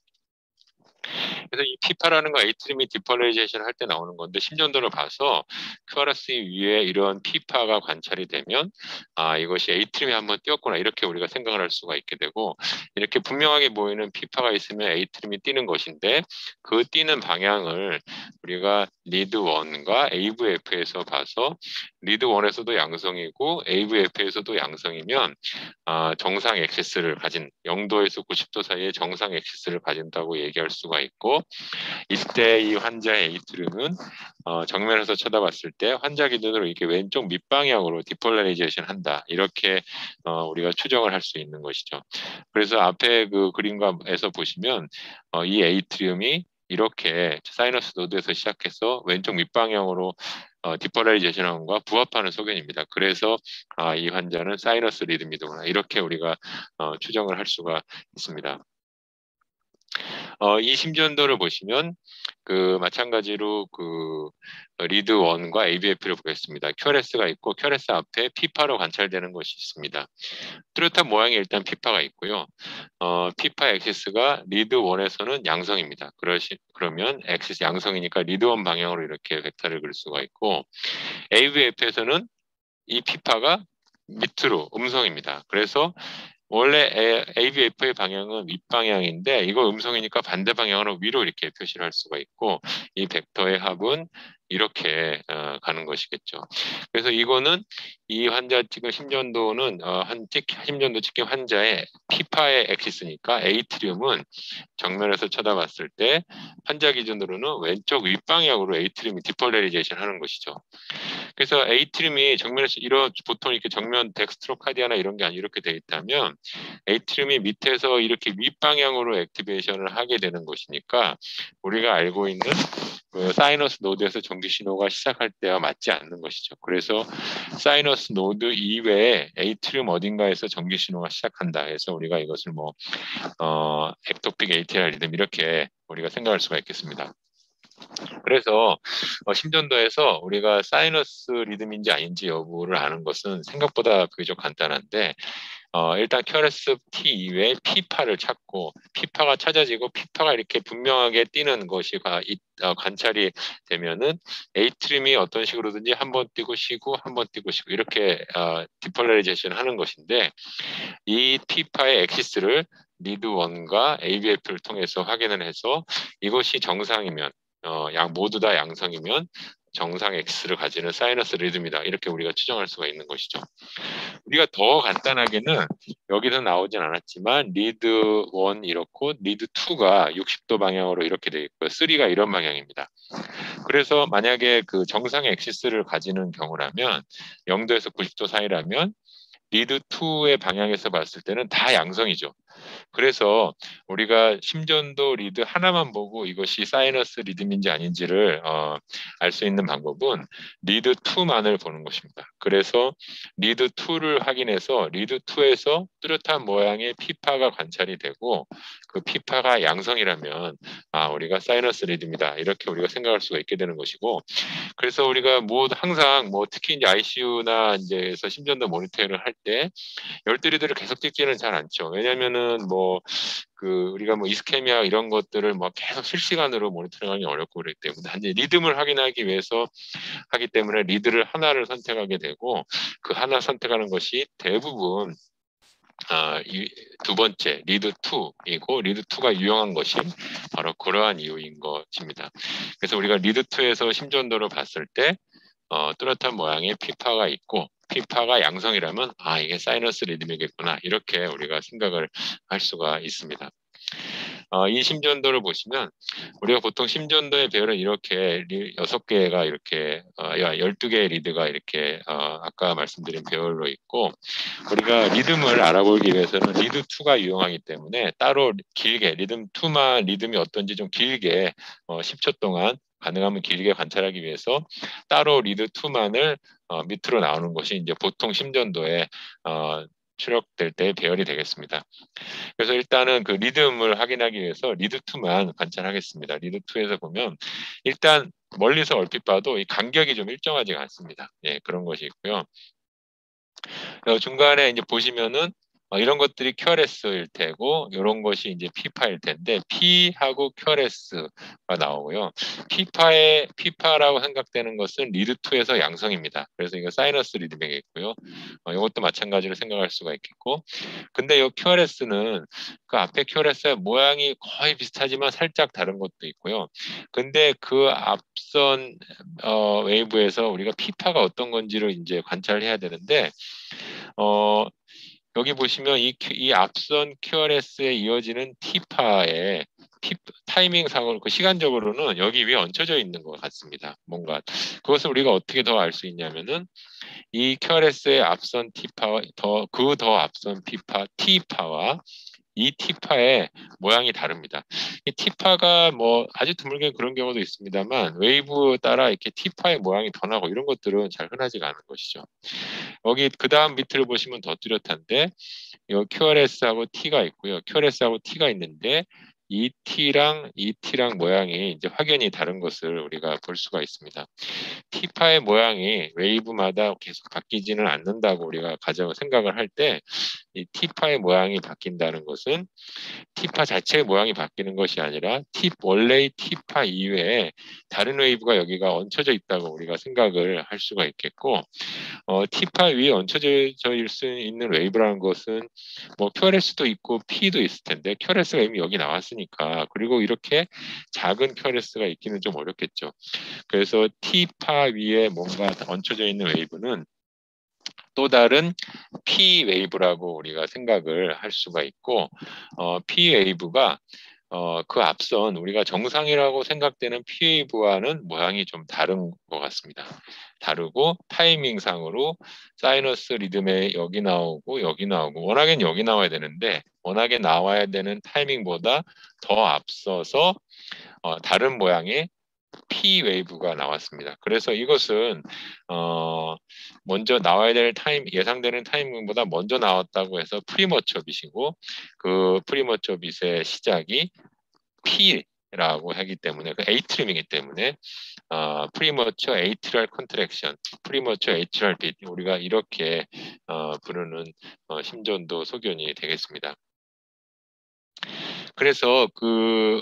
그래서 이 피파라는 거 에이트리미 디폴라리제이션 할 때 나오는 건데 심전도를 봐서 QRS 위에 이런 피파가 관찰이 되면 이것이 에이트림이 한번 뛰었구나 이렇게 우리가 생각을 할 수가 있게 되고 이렇게 분명하게 보이는 피파가 있으면 에이트림이 뛰는 것인데 그 뛰는 방향을 우리가 리드 1과 AVF에서 봐서 리드 1에서도 양성이고 AVF에서도 양성이면 정상 엑시스를 가진 0도에서 90도 사이의 정상 엑시스를 가진다고 얘기할 수가 있고, 이때 이 환자의 에이트륨은 정면에서 쳐다봤을 때 환자 기준으로 이렇게 왼쪽 밑방향으로 디폴라리제이션 한다, 이렇게 우리가 추정을 할 수 있는 것이죠. 그래서 앞에 그 그림에서 보시면 이 에이트륨이 이렇게 사이너스 노드에서 시작해서 왼쪽 밑방향으로 디폴라리제이션과 부합하는 소견입니다. 그래서 이 환자는 사이너스 리듬이구나, 이렇게 우리가 추정을 할 수가 있습니다. 이 심전도를 보시면 마찬가지로 리드 1과 ABF를 보겠습니다. QRS가 있고 QRS 앞에 피파로 관찰되는 것이 있습니다. 뚜렷한 모양이 일단 피파가 있고요. 피파 엑시스가 리드 1에서는 양성입니다. 그러면 엑시스 양성이니까 리드 1 방향으로 이렇게 벡터를 그릴 수가 있고, ABF에서는 이 피파가 밑으로 음성입니다. 그래서 원래 ABF의 방향은 윗방향인데 이거 음성이니까 반대 방향으로 위로 이렇게 표시를 할 수가 있고, 이 벡터의 합은 이렇게 가는 것이겠죠. 그래서 이거는 이 환자 찍은 심전도는 심전도 찍힌 환자의 피파의 엑시스니까 에이트리움은 정면에서 쳐다봤을 때 환자 기준으로는 왼쪽 윗방향으로 에이트리움이 디폴라리제이션 하는 것이죠. 그래서 에이트림이 정면에서 보통 이렇게 정면 덱스트로카디아나 이런 게 아니라 이렇게 돼 있다면, 에이트림이 밑에서 이렇게 윗방향으로 액티베이션을 하게 되는 것이니까 우리가 알고 있는 사이너스 노드에서 전기 신호가 시작할 때와 맞지 않는 것이죠. 그래서 사이너스 노드 이외에 에이트림 어딘가에서 전기 신호가 시작한다 해서 우리가 이것을 액토픽 ATR 리듬 이렇게 우리가 생각할 수가 있겠습니다. 그래서 심전도에서 우리가 사이너스 리듬인지 아닌지 여부를 아는 것은 생각보다 비교적 간단한데, 일단 QRS T 이외에 피파를 찾고, 피파가 찾아지고 피파가 이렇게 분명하게 뛰는 것이 관찰이 되면은 에이트림이 어떤 식으로든지 한번 뛰고 쉬고 한번 뛰고 쉬고 이렇게 디폴라리제이션 하는 것인데, 이 피파의 엑시스를 리드 1과 ABF를 통해서 확인을 해서 이것이 정상이면 모두 다 양성이면 정상 X를 가지는 사이너스 리듬이다, 이렇게 우리가 추정할 수가 있는 것이죠. 우리가 더 간단하게는 여기서 나오진 않았지만 리드 1 이렇고 리드 2가 60도 방향으로 이렇게 되어 있고요. 3가 이런 방향입니다. 그래서 만약에 그 정상 엑시스를 가지는 경우라면 0도에서 90도 사이라면 리드 2의 방향에서 봤을 때는 다 양성이죠. 그래서 우리가 심전도 리드 하나만 보고 이것이 사이너스 리듬인지 아닌지를 알 수 있는 방법은 리드 2만을 보는 것입니다. 그래서 리드 2를 확인해서 리드 2에서 뚜렷한 모양의 피파가 관찰이 되고 그 피파가 양성이라면 우리가 사이너스 리듬이다, 이렇게 우리가 생각할 수가 있게 되는 것이고, 그래서 우리가 항상 특히 이제 ICU나 이제에서 심전도 모니터링을 할 때 열두리들을 계속 찍지는 잘 않죠. 왜냐면은 우리가 이스케미아 이런 것들을 계속 실시간으로 모니터링하기 어렵고 그렇기 때문에 단지 리듬을 확인하기 위해서 하기 때문에 리드를 하나를 선택하게 되고, 그 하나 선택하는 것이 대부분 두 번째 리드 2이고, 리드 2가 유용한 것이 바로 그러한 이유인 것입니다. 그래서 우리가 리드 2에서 심전도를 봤을 때 뚜렷한 모양의 피파가 있고 피파가 양성이라면 이게 사이너스 리듬이겠구나, 이렇게 우리가 생각을 할 수가 있습니다. 이 심전도를 보시면 우리가 보통 심전도의 배열은 이렇게 6개가 이렇게 12개의 리드가 이렇게 아까 말씀드린 배열로 있고, 우리가 리듬을 알아보기 위해서는 리드 2가 유용하기 때문에 따로 길게 리듬이 어떤지 좀 길게 10초 동안 가능하면 길게 관찰하기 위해서 따로 리드 2만을 밑으로 나오는 것이 이제 보통 심전도에 출력될 때 배열이 되겠습니다. 그래서 일단은 그 리듬을 확인하기 위해서 리드 2만 관찰하겠습니다. 리드 2에서 보면 일단 멀리서 얼핏 봐도 이 간격이 좀 일정하지가 않습니다. 예, 그런 것이 있고요. 중간에 이제 보시면은 이런 것들이 QRS일 테고 이런 것이 이제 피파일 텐데 P하고 QRS가 나오고요. 피파라고 생각되는 것은 리드2에서 양성입니다. 그래서 이거 사이너스 리드맥이고요. 이것도 마찬가지로 생각할 수가 있겠고 근데 이 QRS는 그 앞에 QRS의 모양이 거의 비슷하지만 살짝 다른 것도 있고요. 근데 그 앞선 웨이브에서 우리가 피파가 어떤 건지를 이제 관찰해야 되는데 어, 여기 보시면 이 앞선 QRS에 이어지는 T파의 타이밍 상으로 그 시간적으로는 여기 위에 얹혀져 있는 것 같습니다. 뭔가 그것을 우리가 어떻게 더 알 수 있냐면은 이 QRS의 앞선 T파와 더 앞선 P파 T파와 이 T파의 모양이 다릅니다. 이 T파가 뭐 아주 드물게 그런 경우도 있습니다만 웨이브 따라 이렇게 T파의 모양이 변하고 이런 것들은 잘 흔하지가 않은 것이죠. 여기 그 다음 밑을 보시면 더 뚜렷한데 이 QRS하고 T가 있고요. QRS하고 T가 있는데 이 T랑 모양이 이제 확연히 다른 것을 우리가 볼 수가 있습니다. T파의 모양이 웨이브마다 계속 바뀌지는 않는다고 우리가 가정 생각을 할 때 이 T파의 모양이 바뀐다는 것은 T파 자체의 모양이 바뀌는 것이 아니라 원래의 T파 이외에 다른 웨이브가 여기가 얹혀져 있다고 우리가 생각을 할 수가 있겠고 T파 위에 얹혀져 있을 수 있는 웨이브라는 것은 뭐 QRS도 있고 P도 있을 텐데 QRS가 이미 여기 나왔으니까 그리고 이렇게 작은 QRS가 있기는 좀 어렵겠죠. 그래서 T파 위에 뭔가 얹혀져 있는 웨이브는 또 다른 P 웨이브라고 우리가 생각을 할 수가 있고 P 웨이브가 그 앞선 우리가 정상이라고 생각되는 P 웨이브와는 모양이 좀 다른 것 같습니다. 다르고 타이밍상으로 사이너스 리듬에 여기 나오고 워낙엔 여기 나와야 되는데 워낙에 나와야 되는 타이밍보다 더 앞서서 다른 모양의 P 웨이브가 나왔습니다. 그래서 이것은 먼저 나와야 될 예상되는 타이밍보다 먼저 나왔다고 해서 프리머처 빛이고 그 프리머처 빛의 시작이 P라고 하기 때문에 그 에이트림이기 때문에 프리머처 에이트랄 컨트랙션, 프리머처 에이트랄 빛 우리가 이렇게 부르는 심전도 소견이 되겠습니다. 그래서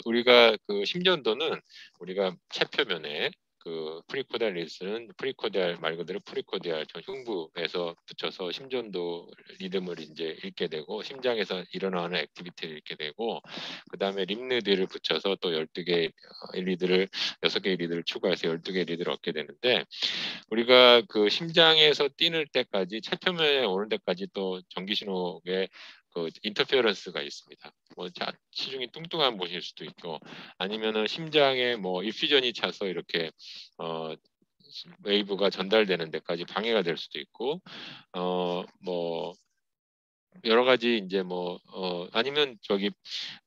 우리가 그 심전도는 우리가 체표면에 그 프리코디알 리스는 프리코디알 말 그대로 프리코디알 전 흉부에서 붙여서 심전도 리듬을 이제 읽게 되고 심장에서 일어나는 액티비티를 읽게 되고 그 다음에 림리드를 붙여서 또 12개 리드를 6개의 리드를 추가해서 12개의 리드를 얻게 되는데 우리가 그 심장에서 뛰는 때까지 체표면에 오는 데까지 또 전기 신호에 그 인터페어런스가 있습니다. 뭐 시중이 뚱뚱한 곳일 수도 있고 아니면은 심장에 뭐 인퓨전이 차서 이렇게 웨이브가 전달되는 데까지 방해가 될 수도 있고 뭐 여러 가지 이제 뭐 아니면 저기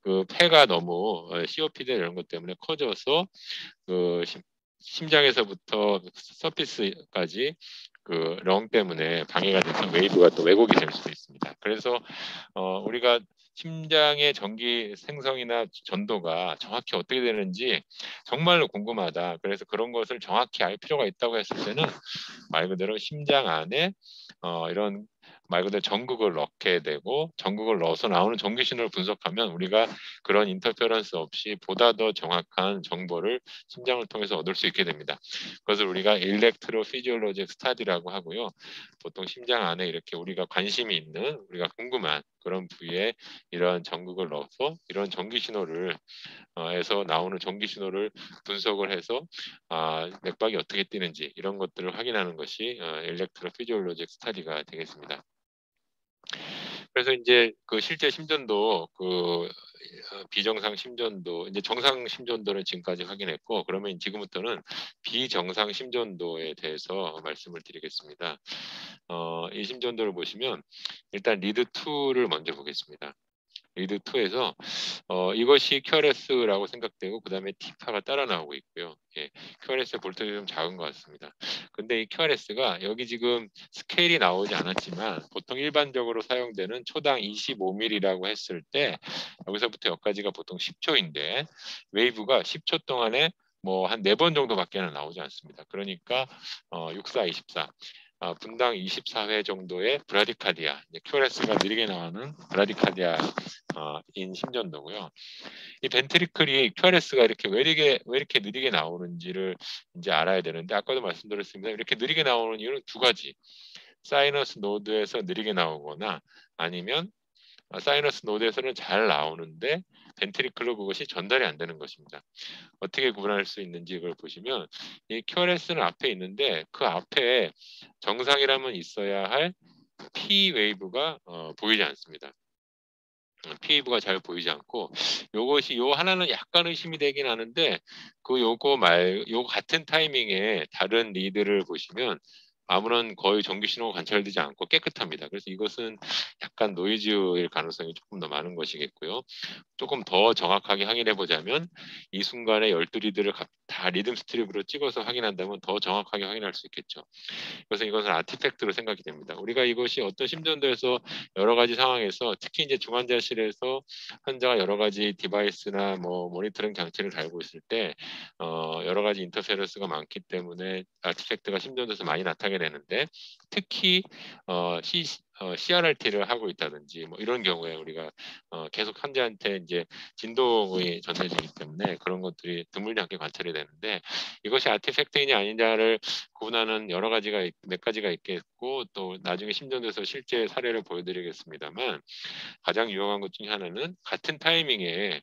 그 폐가 너무 COPD 이런 것 때문에 커져서 그 심장에서부터 서피스까지 그 렁 때문에 방해가 돼서 웨이브가 또 왜곡이 될 수도 있습니다. 그래서 우리가 심장의 전기 생성이나 전도가 정확히 어떻게 되는지 정말로 궁금하다. 그래서 그런 것을 정확히 알 필요가 있다고 했을 때는 말 그대로 심장 안에 이런 말 그대로 전극을 넣게 되고 전극을 넣어서 나오는 전기 신호를 분석하면 우리가 그런 인터페런스 없이 보다 더 정확한 정보를 심장을 통해서 얻을 수 있게 됩니다. 그것을 우리가 일렉트로 피지올로직 스타디라고 하고요. 보통 심장 안에 이렇게 우리가 관심이 있는 우리가 궁금한 그런 부위에 이런 전극을 넣어서 이런 전기 신호를 에서 나오는 전기 신호를 분석을 해서 맥박이 어떻게 뛰는지 이런 것들을 확인하는 것이 일렉트로 피지올로직 스타디가 되겠습니다. 그래서 이제 그 실제 심전도 비정상 심전도 이제 정상 심전도를 지금까지 확인했고 그러면 지금부터는 비정상 심전도에 대해서 말씀을 드리겠습니다. 이 심전도를 보시면 일단 리드 2를 먼저 보겠습니다. 리드 2에서 이것이 QRS라고 생각되고 그 다음에 T파가 따라 나오고 있고요. 예, QRS의 볼트가 좀 작은 것 같습니다. 근데 이 QRS가 여기 지금 스케일이 나오지 않았지만 보통 일반적으로 사용되는 초당 25mm라고 했을 때 여기서부터 여기까지가 보통 10초인데 웨이브가 10초 동안에 뭐 한 4번 정도밖에 나오지 않습니다. 그러니까 6, 4, 24. 분당 24회 정도의 브라디카디아, QRS가 느리게 나오는 브라디카디아인 심전도고요. 이 벤트리클이 QRS가 왜 이렇게 느리게 나오는지를 이제 알아야 되는데, 아까도 말씀드렸습니다. 이렇게 느리게 나오는 이유는 두 가지. 사이너스 노드에서 느리게 나오거나, 아니면 사이너스 노드에서는 잘 나오는데 벤트리클로 그것이 전달이 안 되는 것입니다. 어떻게 구분할 수 있는지 이걸 보시면, 이 QRS는 앞에 있는데 그 앞에 정상이라면 있어야 할 P 웨이브가 보이지 않습니다. P 웨이브가 잘 보이지 않고, 요 하나는 약간 의심이 되긴 하는데, 요 같은 타이밍에 다른 리드를 보시면 아무런 거의 정규 신호가 관찰되지 않고 깨끗합니다. 그래서 이것은 약간 노이즈일 가능성이 조금 더 많은 것이겠고요. 조금 더 정확하게 확인해 보자면, 이 순간에 12리드를 다 리듬 스트립으로 찍어서 확인한다면 더 정확하게 확인할 수 있겠죠. 그래서 이것은 아티팩트로 생각이 됩니다. 우리가 이것이 어떤 심전도에서 여러 가지 상황에서, 특히 이제 중환자실에서 환자가 여러 가지 디바이스나 뭐 모니터링 장치를 달고 있을 때 여러 가지 인터페런스가 많기 때문에 아티팩트가 심전도에서 많이 나타나게 되는데, 특히 CRRT를 하고 있다든지 뭐 이런 경우에 우리가 계속 환자한테 이제 진동이 전해지기 때문에 그런 것들이 드물지 않게 관찰이 되는데, 이것이 아티팩트이냐 아니냐를 구분하는 몇 가지가 있겠고, 또 나중에 심전도에서 실제 사례를 보여드리겠습니다만, 가장 유용한 것 중에 하나는 같은 타이밍에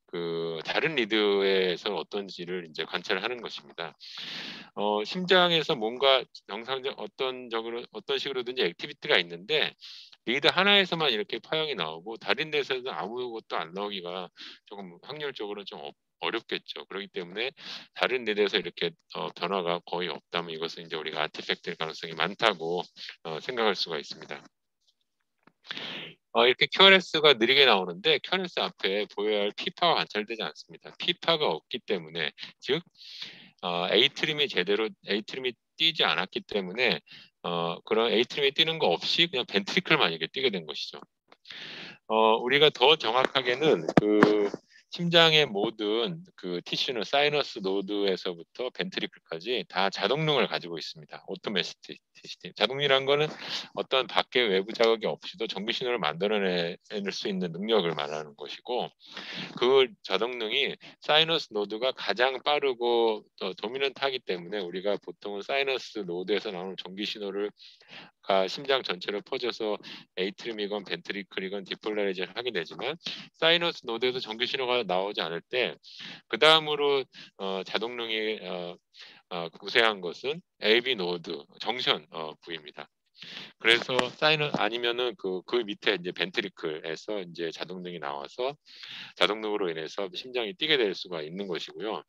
그 다른 리드에서 어떤지를 이제 관찰하는 것입니다. 심장에서 뭔가 어떤 식으로든지 액티비티가 있는데, 리드 하나에서만 이렇게 파형이 나오고 다른 데서는 아무것도 안 나오기가 조금 확률적으로 좀 어렵겠죠. 그렇기 때문에 다른 리드에서 이렇게 변화가 거의 없다면 이것은 이제 우리가 아티팩트일 가능성이 많다고 생각할 수가 있습니다. 이렇게 QRS가 느리게 나오는데, QRS 앞에 보여야 할 P파가 관찰되지 않습니다. P파가 없기 때문에, 즉 A트림이 뛰지 않았기 때문에 그런 A트림이 뛰는 거 없이 그냥 벤트리클만 이렇게 뛰게 된 것이죠. 우리가 더 정확하게는 그 심장의 모든 그 티슈는 사이너스 노드에서부터 벤트리클까지 다 자동능을 가지고 있습니다. 오토매시티 시스템. 자동이란 거는 어떤 밖의 외부 자극이 없이도 정기 신호를 만들어낼 수 있는 능력을 말하는 것이고, 그 자동능이 사이너스 노드가 가장 빠르고 도미넌트하기 때문에 우리가 보통은 사이너스 노드에서 나오는 전기 신호를 심장 전체로 퍼져서 에이트림이건 벤트리클이건 디폴라리제를 하게 되지만, 사이너스 노드에서 전기 신호가 나오지 않을 때 그 다음으로 자동능이 구세한 것은 AV 노드 정션 부위입니다. 그래서 아니면은 그 밑에 이제 벤트리클에서 이제 자동능이 나와서 자동능으로 인해서 심장이 뛰게 될 수가 있는 것이고요.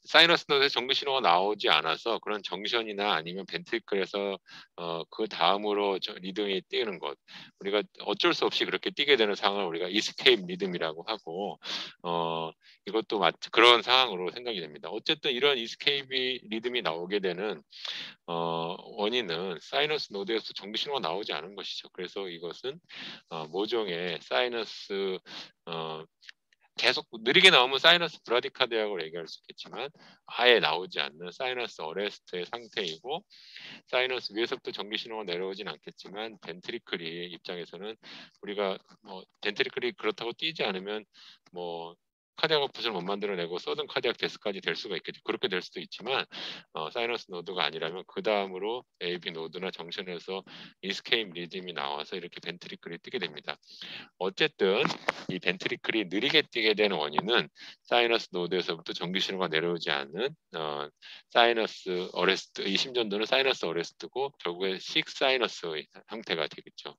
사이너스 노드에 정규 신호가 나오지 않아서 그런 정션이나 아니면 벤트리클에서 그 다음으로 리듬이 뛰는 것, 우리가 어쩔 수 없이 그렇게 뛰게 되는 상황을 우리가 이스케이프 리듬이라고 하고, 이것도 그런 상황으로 생각이 됩니다. 어쨌든 이런 이스케이프 리듬이 나오게 되는 원인은 사이너스 노드에서 정규 신호가 나오지 않은 것이죠. 그래서 이것은 모종의 사이너스 계속 느리게 나오면 사이너스 브라디카디아라고 얘기할 수 있겠지만, 아예 나오지 않는 사이너스 어레스트의 상태이고, 사이너스 위에서부터 전기 신호가 내려오진 않겠지만 벤트리클이 입장에서는 우리가 벤트리클이 그렇다고 뛰지 않으면 뭐 카디악 아웃풋을 못 만들어내고 서든 카디악 데스까지 될 수가 있겠죠. 그렇게 될 수도 있지만 사이너스 노드가 아니라면 그 다음으로 AB 노드나 정션에서 이스케이프 리듬이 나와서 이렇게 벤트리클이 뛰게 됩니다. 어쨌든 이 벤트리클이 느리게 뛰게 되는 원인은 사이너스 노드에서부터 전기 신호가 내려오지 않는 사이너스 어레스트, 이 심전도는 사이너스 어레스트고 결국에 식 사이너스의 형태가 되겠죠.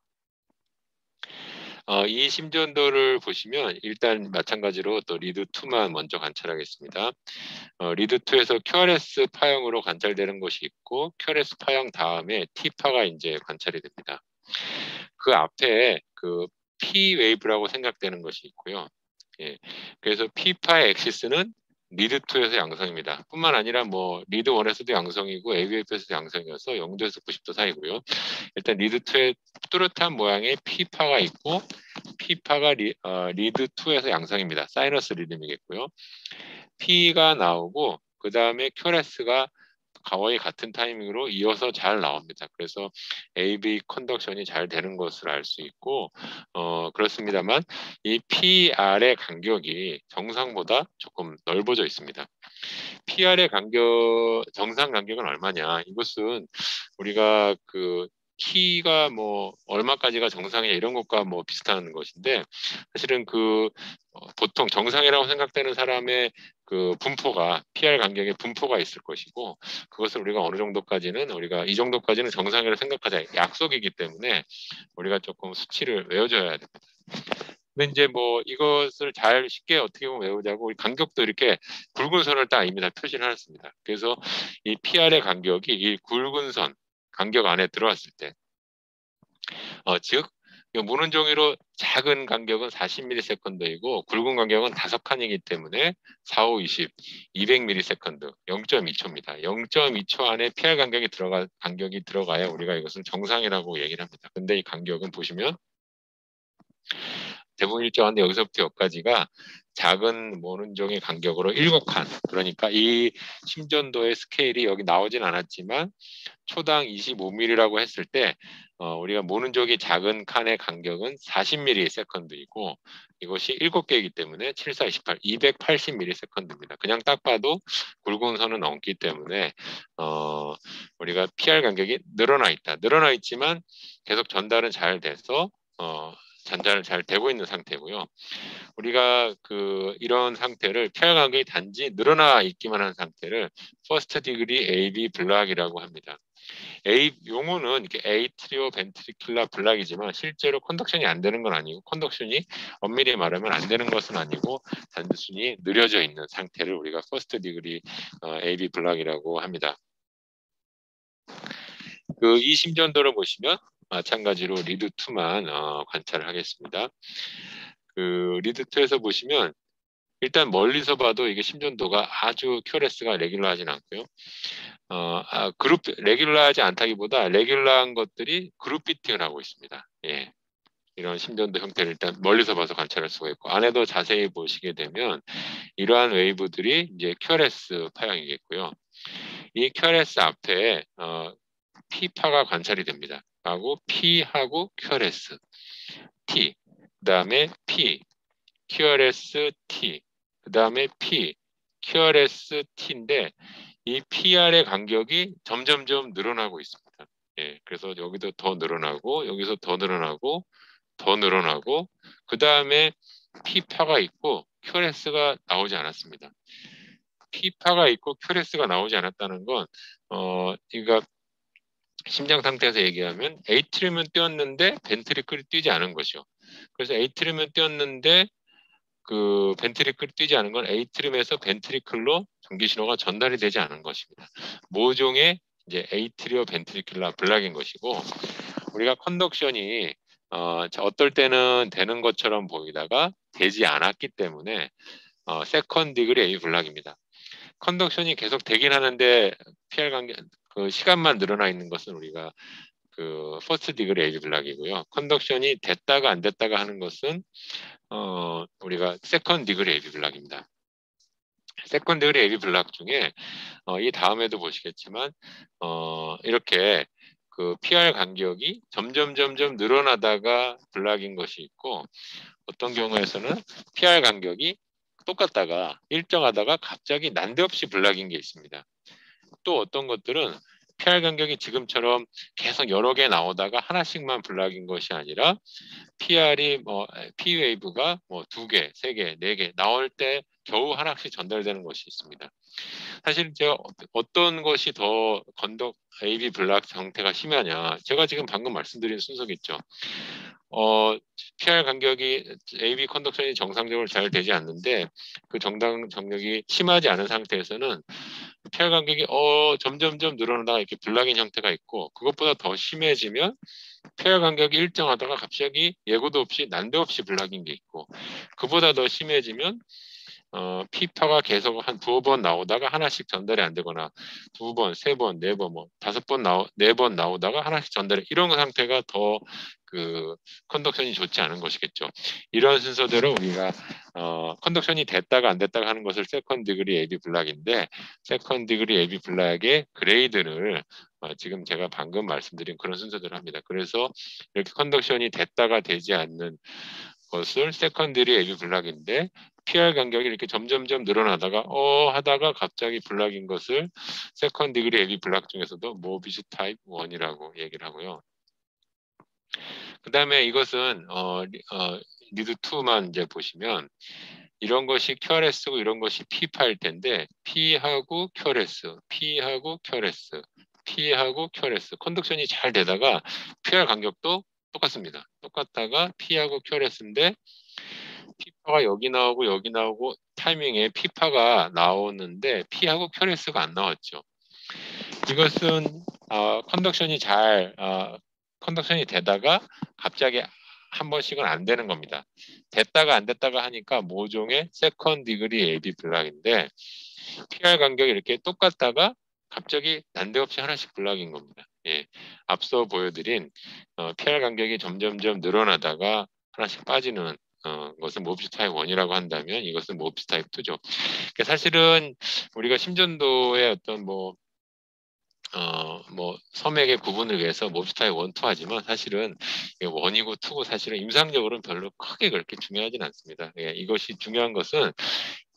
이 심전도를 보시면 일단 마찬가지로 또 리드 2만 먼저 관찰하겠습니다. 리드 2에서 QRS 파형으로 관찰되는 것이 있고, QRS 파형 다음에 T파가 이제 관찰이 됩니다. 그 앞에 그 P 웨이브라고 생각되는 것이 있고요. 예. 그래서 P파의 엑시스는 리드 2에서 양성입니다. 뿐만 아니라 뭐 리드 1에서도 양성이고 AVF에서도 양성이어서 0도에서 90도 사이고요. 일단 리드 2에 뚜렷한 모양의 P파가 있고, P파가 리드 2에서 양성입니다. 사이너스 리듬이겠고요. P가 나오고 그 다음에 QRS가 거의 같은 타이밍으로 이어서 잘 나옵니다. 그래서 AB 컨덕션이 잘 되는 것을 알 수 있고 그렇습니다만 이 PR의 간격이 정상보다 조금 넓어져 있습니다. PR의 정상 간격은 얼마냐? 이것은 우리가 그 키가 뭐 얼마까지가 정상이냐 이런 것과 뭐 비슷한 것인데 사실은 보통 정상이라고 생각되는 사람의 그 분포가 PR 간격의 분포가 있을 것이고 그것을 우리가 어느 정도까지는 우리가 이 정도까지는 정상이라고 생각하자 약속이기 때문에 우리가 조금 수치를 외워줘야 됩니다. 근데 이제 뭐 이것을 잘 쉽게 어떻게 보면 외우자고 간격도 이렇게 굵은 선을 딱 이미 다 표시를 해놨습니다. 그래서 이 PR의 간격이 이 굵은 선 간격 안에 들어왔을 때, 즉 무는 종이로 작은 간격은 40ms이고 굵은 간격은 5칸이기 때문에 4, 5, 20, 200ms, 0.2초입니다. 0.2초 안에 PR 간격이 들어가야 우리가 이것은 정상이라고 얘기를 합니다. 근데 이 간격은 보시면 대부분 일정한데 여기서부터 여기까지가 작은 모는종의 간격으로 7칸. 그러니까 이 심전도의 스케일이 여기 나오진 않았지만 초당 25mm라고 했을 때 우리가 모는종이 작은 칸의 간격은 40ms이고 이것이 7개이기 때문에 7, 4, 28, 280ms입니다. 그냥 딱 봐도 굵은 선은 넘기 때문에 우리가 PR 간격이 늘어나 있다. 늘어나 있지만 계속 전달은 잘 돼서 전달 잘 되고 있는 상태고요. 우리가 이런 상태를 PR 간격이 단지 늘어나 있기만 한 상태를 퍼스트 디그리 AV 블락이라고 합니다. 용어는 이렇게 에이트리오 벤트리큘라 블락이지만 실제로 컨덕션이 안 되는 건 아니고 컨덕션이 엄밀히 말하면 안 되는 것은 아니고 단순히 느려져 있는 상태를 우리가 퍼스트 디그리 AV 블락이라고 합니다. 이 심전도를 보시면 마찬가지로 리드2만 관찰을 하겠습니다. 리드2에서 보시면 일단 멀리서 봐도 이게 심전도가 아주 QRS가 레귤러하진 않고요. 레귤러하지 않다기보다 레귤러한 것들이 그룹 피팅을 하고 있습니다. 예. 이런 심전도 형태를 일단 멀리서 봐서 관찰할 수가 있고 안에도 자세히 보시게 되면 이러한 웨이브들이 이제 QRS 파형이겠고요. 이 QRS 앞에 P파가 관찰이 됩니다. 하고 P하고 QRS, T, 그 다음에 P, QRS, T, 그 다음에 P, QRS, T인데 이 PR의 간격이 점점점 늘어나고 있습니다. 예, 그래서 여기도 더 늘어나고 여기서 더 늘어나고 더 늘어나고 그 다음에 P파가 있고 QRS가 나오지 않았습니다. P파가 있고 QRS가 나오지 않았다는 건 그러니까 심장 상태에서 얘기하면 에이트리움은 뛰었는데 벤트리클이 뛰지 않은 것이요. 그래서 에이트리움은 뛰었는데 벤트리클이 뛰지 않은 건 에이트리움에서 벤트리클로 전기 신호가 전달이 되지 않은 것입니다. 모종의 이제 에이트리오 벤트리큘라 블락인 것이고 우리가 컨덕션이 어떨 때는 되는 것처럼 보이다가 되지 않았기 때문에 세컨 디그리 A 블락입니다. 컨덕션이 계속 되긴 하는데 PR 간격 시간만 늘어나 있는 것은 우리가 퍼스트 디그리 에이지 블락이고요. 컨덕션이 됐다가 안 됐다가 하는 것은 우리가 세컨 디그리 에이지 블락입니다. 세컨 디그리 에이지 블락 중에 이 다음에도 보시겠지만 이렇게 PR 간격이 점점 늘어나다가 블락인 것이 있고 어떤 경우에서는 PR 간격이 똑같다가 일정하다가 갑자기 난데없이 블락인 게 있습니다. 또 어떤 것들은 PR 간격이 지금처럼 계속 여러 개 나오다가 하나씩만 블락인 것이 아니라 PR이 P 웨이브가 2개, 3개, 4개 나올 때 겨우 하나씩 전달되는 것이 있습니다. 사실 제가 어떤 것이 더 AB 블락 상태가 심하냐 제가 지금 방금 말씀드린 순서겠죠. PR 간격이 AB 컨덕션이 정상적으로 잘 되지 않는데 정당 정력이 심하지 않은 상태에서는 PR 간격이 점점점 늘어나다가 이렇게 블락인 형태가 있고 그것보다 더 심해지면 PR 간격이 일정하다가 갑자기 예고도 없이 난데없이 블락인 게 있고 그보다 더 심해지면 P파가 계속 한 두어 번 나오다가 하나씩 전달이 안 되거나 두 번, 세 번, 네 번, 뭐 다섯 번 네 번 나오다가 하나씩 전달이 이런 상태가 더 그 컨덕션이 좋지 않은 것이겠죠. 이런 순서대로 우리가 컨덕션이 됐다가 안 됐다가 하는 것을 세컨 디그리 AB 블락인데 세컨 디그리 AB 블락의 그레이드를 지금 제가 방금 말씀드린 그런 순서대로 합니다. 그래서 이렇게 컨덕션이 됐다가 되지 않는 것을 세컨드리 AB 블락인데 PR 간격이 이렇게 점점점 늘어나다가 하다가 갑자기 블락인 것을 세컨 디그리 AB 블락 중에서도 모비스 타입 1이라고 얘기를 하고요. 그 다음에 이것은 리드 2만 이제 보시면 이런 것이 QRS고 이런 것이 P파일 텐데 P하고 QRS, P하고 QRS, P하고 QRS 컨덕션이 잘 되다가 PR 간격도 똑같습니다. 똑같다가 P하고 QRS인데 P파가 여기 나오고 타이밍에 P파가 나오는데 P하고 QRS가 안 나왔죠. 이것은 컨덕션이 되다가 갑자기 한 번씩은 안 되는 겁니다. 됐다가 안 됐다가 하니까 모종의 세컨 디그리 AB 블락인데 PR 간격이 이렇게 똑같다가 갑자기 난데없이 하나씩 블락인 겁니다. 예, 앞서 보여드린 PR 간격이 점점점 늘어나다가 하나씩 빠지는 것은 모비스 타입 1이라고 한다면 이것은 모비스 타입 2죠. 그러니까 사실은 우리가 심전도의 어떤 뭐 섬에게 구분을 위해서 모비스 타입 1, 2 하지만 사실은 1이고 2고 사실은 임상적으로는 별로 크게 그렇게 중요하진 않습니다. 예, 이것이 중요한 것은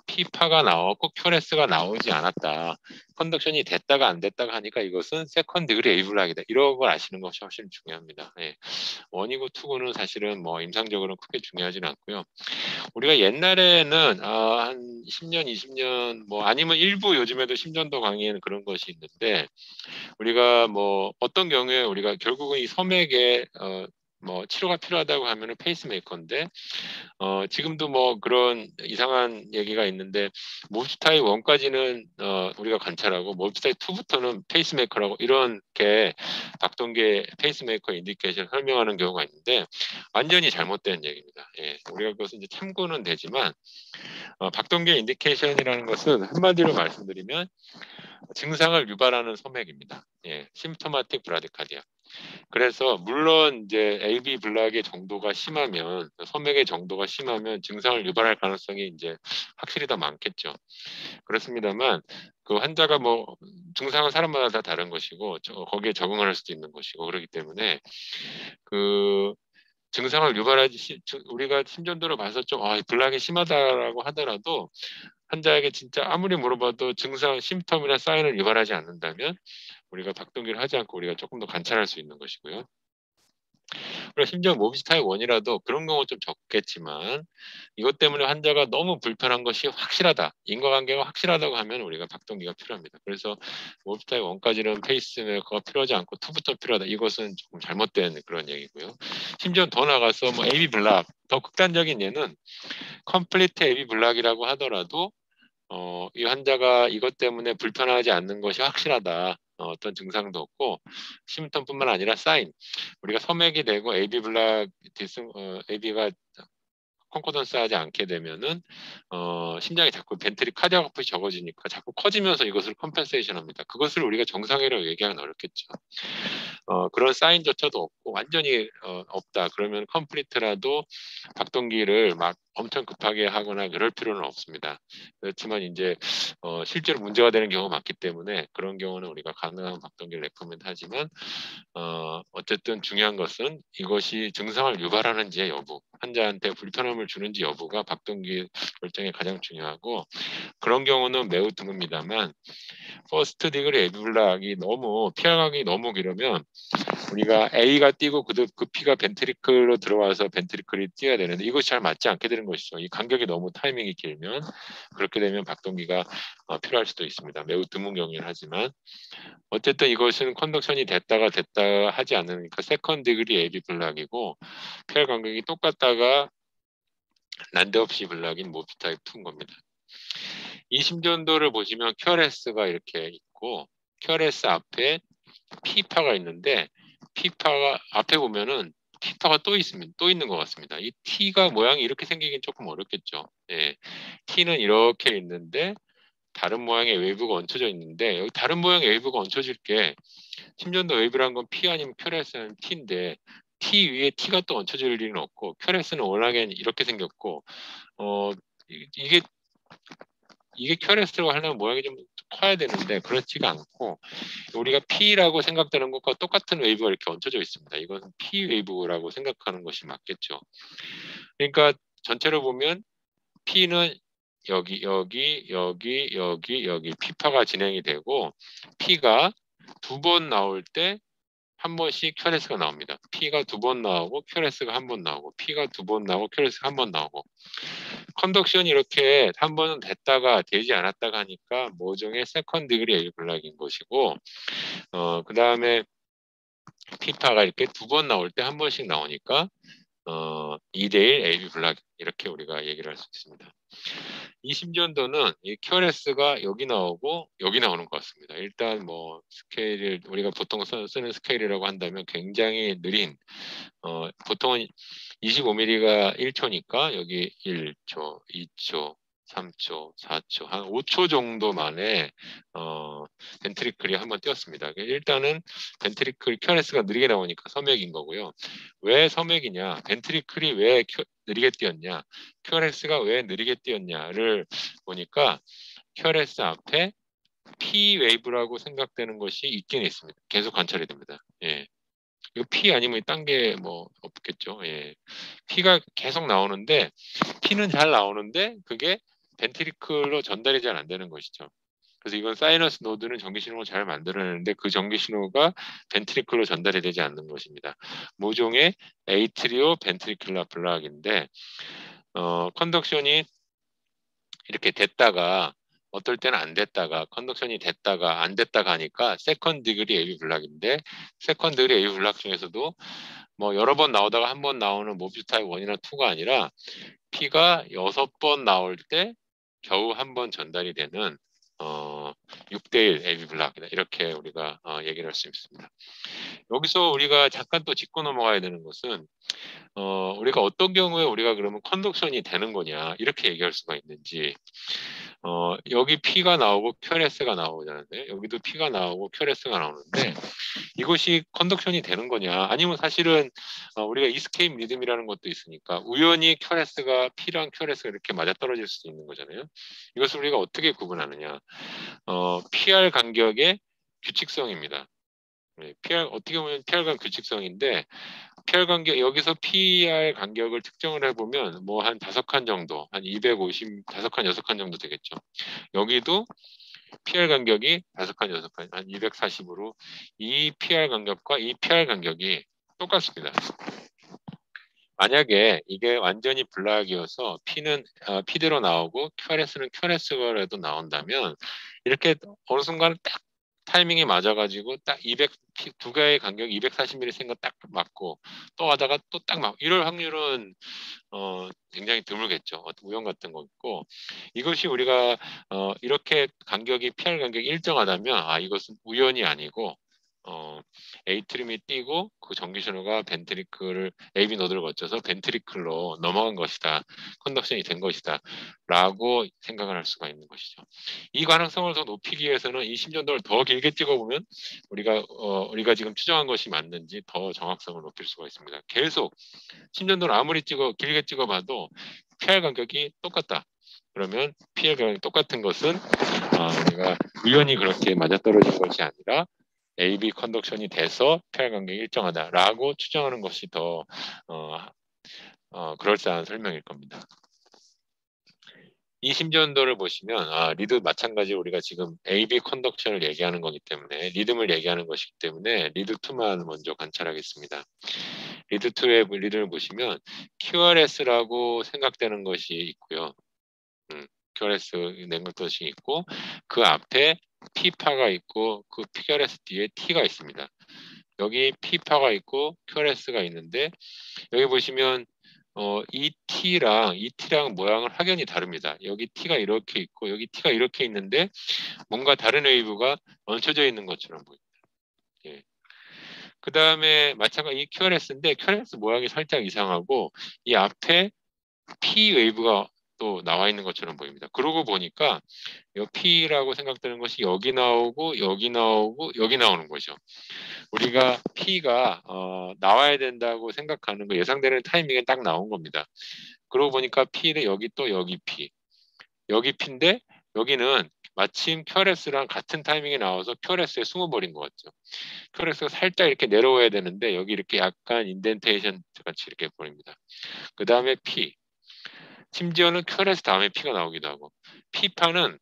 P파가 나왔고 QRS가 나오지 않았다. 컨덕션이 됐다가 안 됐다가 하니까 이것은 세컨 디그리 A 블락이다. 이런 걸 아시는 것이 훨씬 중요합니다. 예. 1이고 2고는 사실은 뭐 임상적으로는 크게 중요하진 않고요. 우리가 옛날에는 한 10년, 20년 뭐 아니면 일부 요즘에도 심전도 강의에는 그런 것이 있는데 우리가 뭐 어떤 경우에 우리가 결국은 이 섬에게 뭐 치료가 필요하다고 하면은 페이스메이커인데 지금도 뭐 그런 이상한 얘기가 있는데 모비스 타입 1까지는 우리가 관찰하고 모비스 타입 2부터는 페이스메이커라고 이렇게 박동계 페이스메이커 인디케이션 설명하는 경우가 있는데 완전히 잘못된 얘기입니다. 예, 우리가 그것은 이제 참고는 되지만 박동계 인디케이션이라는 것은 한마디로 말씀드리면 증상을 유발하는 소맥입니다. 예, 심토마틱 브라디카디아. 그래서 물론 이제 AB 블락의 정도가 심하면 소맥의 정도가 심하면 증상을 유발할 가능성이 이제 확실히 더 많겠죠. 그렇습니다만 그 환자가 뭐 증상은 사람마다 다 다른 것이고 거기에 적응할 수도 있는 것이고 그렇기 때문에 그 증상을 유발하지 우리가 심전도로 봐서 좀 블락이 심하다라고 하더라도 환자에게 진짜 아무리 물어봐도 증상, 심텀이나 사인을 유발하지 않는다면 우리가 박동기를 하지 않고 우리가 조금 더 관찰할 수 있는 것이고요. 그리고 심지어 모비스 타입 1이라도 그런 경우 좀 적겠지만 이것 때문에 환자가 너무 불편한 것이 확실하다. 인과관계가 확실하다고 하면 우리가 박동기가 필요합니다. 그래서 모비스 타입 1까지는 페이스메이커가 필요하지 않고 2부터 필요하다. 이것은 조금 잘못된 그런 얘기고요. 심지어 더 나가서 뭐 AB 블락, 더 극단적인 예는 컴플리트 AB 블락이라고 하더라도 이 환자가 이것 때문에 불편하지 않는 것이 확실하다. 어떤 증상도 없고 심턴뿐만 아니라 사인 우리가 섬액이 되고 AB 블락 AB가 콘코던스 하지 않게 되면은 심장이 자꾸 벤트리 카디악 아웃풋이 적어지니까 자꾸 커지면서 이것을 컴펜세이션 합니다. 그것을 우리가 정상이라고 얘기하기는 어렵겠죠. 그런 사인조차도 없고 완전히 없다. 그러면 컴플리트라도 박동기를 막 엄청 급하게 하거나 그럴 필요는 없습니다. 그렇지만 이제 실제로 문제가 되는 경우가 많기 때문에 그런 경우는 우리가 가능한 박동기를 레코멘드 하지만 어쨌든 중요한 것은 이것이 증상을 유발하는지의 여부, 환자한테 불편함을 주는지 여부가 박동기 결정에 가장 중요하고 그런 경우는 매우 드뭅니다만 퍼스트 디그리 에블락이 너무 피하각이 너무 길으면 우리가 A가 뛰고 그 P가 벤트리클로 들어와서 벤트리클이 뛰어야 되는데 이것이 잘 맞지 않게 되는 것이죠. 이 간격이 너무 타이밍이 길면 그렇게 되면 박동기가 필요할 수도 있습니다. 매우 드문 경우긴 하지만 어쨌든 이것은 컨덕션이 됐다 하지 않으니까 세컨 디그리 AB 블락이고 PR 간격이 똑같다가 난데없이 블락인 모비 타입 2인 겁니다. 이 심전도를 보시면 QRS가 이렇게 있고 QRS 앞에 P파가 있는데 P파가 앞에 보면은 P파가 또 있습니다. 또 있는 것 같습니다. 이 T가 모양이 이렇게 생기긴 조금 어렵겠죠. 예. T는 이렇게 있는데 다른 모양의 웨이브가 얹혀져 있는데 여기 다른 모양의 웨이브가 얹혀질 게 심전도 웨이브란 건 P 아니면 QRS는 T인데 T 위에 T가 또 얹혀질 일은 없고 QRS는 워낙에 이렇게 생겼고 이게 QRS라고 하려면 모양이 좀 커야 되는데 그렇지가 않고 우리가 P라고 생각되는 것과 똑같은 웨이브가 이렇게 얹혀져 있습니다. 이건 P 웨이브라고 생각하는 것이 맞겠죠. 그러니까 전체로 보면 P는 여기 P파가 진행이 되고 P가 두 번 나올 때 한 번씩 QRS가 나옵니다. P가 두 번 나오고 QRS가 한 번 나오고 P가 두 번 나오고 QRS가 한 번 나오고 컨덕션이 이렇게 한 번은 됐다가 되지 않았다가 하니까 모종의 세컨드 디그리 에이 블락인 것이고 그 다음에 P파가 이렇게 두 번 나올 때 한 번씩 나오니까 2대1 AB 블락 이렇게 우리가 얘기를 할 수 있습니다. 이 심전도는 이 QRS가 여기 나오고 여기 나오는 것 같습니다. 일단 뭐 스케일을 우리가 보통 쓰는 스케일이라고 한다면 굉장히 느린 보통은 25mm가 1초니까 여기 1초, 2초, 3초, 4초, 한 5초 정도 만에 벤트리클이 한번 뛰었습니다. 일단은 벤트리클 QRS가 느리게 나오니까 섬액인 거고요. 왜 섬액이냐? 벤트리클이 왜 느리게 뛰었냐? QRS가 왜 느리게 뛰었냐를 보니까 QRS 앞에 P 웨이브라고 생각되는 것이 있긴 있습니다. 계속 관찰이 됩니다. 예. 이거 P 아니면 딴 게 뭐 없겠죠. 예. P가 계속 나오는데 P는 잘 나오는데 그게 벤트리클로 전달이 잘 안 되는 것이죠. 그래서 이건 사이너스 노드는 전기 신호를 잘 만들어내는데 그 전기 신호가 벤트리클로 전달이 되지 않는 것입니다. 모종의 에이트리오 벤트리클라 블락인데 컨덕션이 이렇게 됐다가 어떨 때는 안 됐다가 컨덕션이 됐다가 안 됐다가 하니까 세컨드 디그리 AB 블락인데 세컨드 디그리 AB 블락 중에서도 뭐 여러 번 나오다가 한 번 나오는 모비스 타입 1이나 2가 아니라 P가 6번 나올 때 겨우 한 번 전달이 되는 6대1 AB 블락이다. 이렇게 우리가 얘기를 할 수 있습니다. 여기서 우리가 잠깐 또 짚고 넘어가야 되는 것은 우리가 어떤 경우에 우리가 그러면 컨덕션이 되는 거냐 이렇게 얘기할 수가 있는지 여기 P가 나오고 QRS가 나오잖아요. 여기도 P가 나오고 QRS가 나오는데 이것이 컨덕션이 되는 거냐 아니면 사실은 우리가 이스케이프 리듬이라는 것도 있으니까 우연히 QRS가 P랑 QRS가 이렇게 맞아떨어질 수도 있는 거잖아요. 이것을 우리가 어떻게 구분하느냐 PR 간격의 규칙성입니다. 어떻게 보면 PR간 규칙성인데 PR 간격 여기서 PR 간격을 특정을 해보면 뭐 한 5칸 정도 한 250, 5칸, 6칸 정도 되겠죠. 여기도 PR 간격이 5칸, 6칸, 한 240으로 이 PR 간격과 이 PR 간격이 똑같습니다. 만약에 이게 완전히 블락이어서 P는 P대로 나오고 QRS는 QRS라도 나온다면 이렇게 어느 순간 딱 타이밍이 맞아가지고 딱 200, 두 개의 간격 240mm 생각 딱 맞고 또 하다가 또 딱 막 이럴 확률은 굉장히 드물겠죠. 우연 같은 거 있고 이것이 우리가 이렇게 간격이 PR 간격이 일정하다면 이것은 우연이 아니고 에이트림이 뛰고 그 전기 신호가 벤트리클을 AB 노드를 거쳐서 벤트리클로 넘어간 것이다. 컨덕션이 된 것이다. 라고 생각을 할 수가 있는 것이죠. 이 가능성을 더 높이기 위해서는 이 심전도를 더 길게 찍어보면 우리가 지금 추정한 것이 맞는지 더 정확성을 높일 수가 있습니다. 계속 심전도를 아무리 길게 찍어봐도 PR 간격이 똑같다. 그러면 PR 간격이 똑같은 것은 우리가 우연히 그렇게 맞아떨어진 것이 아니라 AB 컨덕션이 돼서 PR 간격이 일정하다라고 추정하는 것이 더 그럴싸한 설명일 겁니다. 이 심전도를 보시면 리드 마찬가지로 우리가 지금 AB 컨덕션을 얘기하는 거기 때문에 리듬을 얘기하는 것이기 때문에 리드2만 먼저 관찰하겠습니다. 리드2의 리듬을 보시면 QRS라고 생각되는 것이 있고요. QRS 낸 것이 있고 그 앞에 P파가 있고 그 QRS 뒤에 T가 있습니다. 여기 P파가 있고 QRS가 있는데 여기 보시면 이 T랑 모양은 확연히 다릅니다. 여기 T가 이렇게 있고 여기 T가 이렇게 있는데 뭔가 다른 웨이브가 얹혀져 있는 것처럼 보입니다. 예. 그 다음에 마찬가지 이 QRS인데 QRS 모양이 살짝 이상하고 이 앞에 P 웨이브가 또 나와 있는 것처럼 보입니다. 그러고 보니까 이 P라고 생각되는 것이 여기 나오고 여기 나오고 여기 나오는 거죠. 우리가 P가 나와야 된다고 생각하는 거 예상되는 타이밍에 딱 나온 겁니다. 그러고 보니까 P는 여기 또 여기 P 여기 P인데 여기는 마침 QRS랑 같은 타이밍에 나와서 QRS에 숨어버린 것 같죠. QRS가 살짝 이렇게 내려와야 되는데 여기 이렇게 약간 인덴테이션 같이 이렇게 보입니다. 그 다음에 P 심지어는 QRS 다음에 P가 나오기도 하고 P파는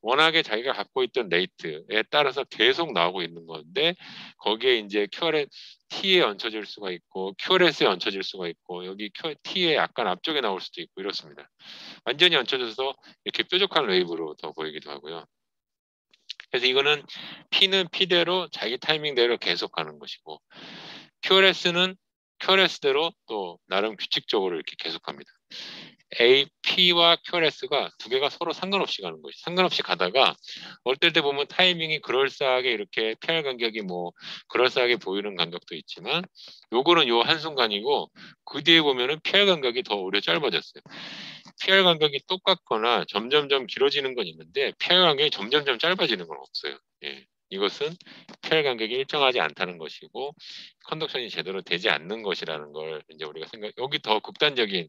워낙에 자기가 갖고 있던 레이트에 따라서 계속 나오고 있는 건데 거기에 이제 QRS T에 얹혀질 수가 있고 QRS에 얹혀질 수가 있고 여기 T에 약간 앞쪽에 나올 수도 있고 이렇습니다. 완전히 얹혀져서 이렇게 뾰족한 웨이브로 더 보이기도 하고요. 그래서 이거는 P는 P대로 자기 타이밍대로 계속 가는 것이고 QRS는 QRS대로 또 나름 규칙적으로 이렇게 계속합니다. AP와 QRS가 두 개가 서로 상관없이 가는 것이 상관없이 가다가 어떨 때 보면 타이밍이 그럴싸하게 이렇게 PR 간격이 뭐 그럴싸하게 보이는 간격도 있지만 요거는 요 한순간이고 그 뒤에 보면은 PR 간격이 더 오히려 짧아졌어요. PR 간격이 똑같거나 점점점 길어지는 건 있는데 PR 간격이 점점점 짧아지는 건 없어요. 예. 이것은 PR 간격이 일정하지 않다는 것이고 컨덕션이 제대로 되지 않는 것이라는 걸 이제 우리가 여기 더 극단적인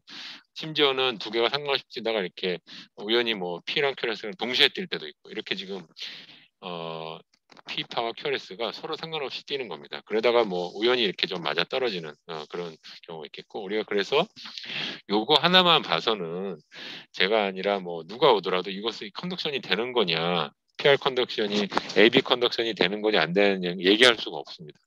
심지어는 두 개가 상관없이 뛰다가 이렇게 우연히 뭐 P랑 QRS랑 동시에 뛸 때도 있고 이렇게 지금 P파와 QRS가 서로 상관없이 뛰는 겁니다. 그러다가 뭐 우연히 이렇게 좀 맞아 떨어지는 그런 경우가 있겠고 우리가 그래서 요거 하나만 봐서는 제가 아니라 뭐 누가 오더라도 이것이 컨덕션이 되는 거냐 PR 컨덕션이 AB 컨덕션이 되는 거냐 안 되느냐 얘기할 수가 없습니다.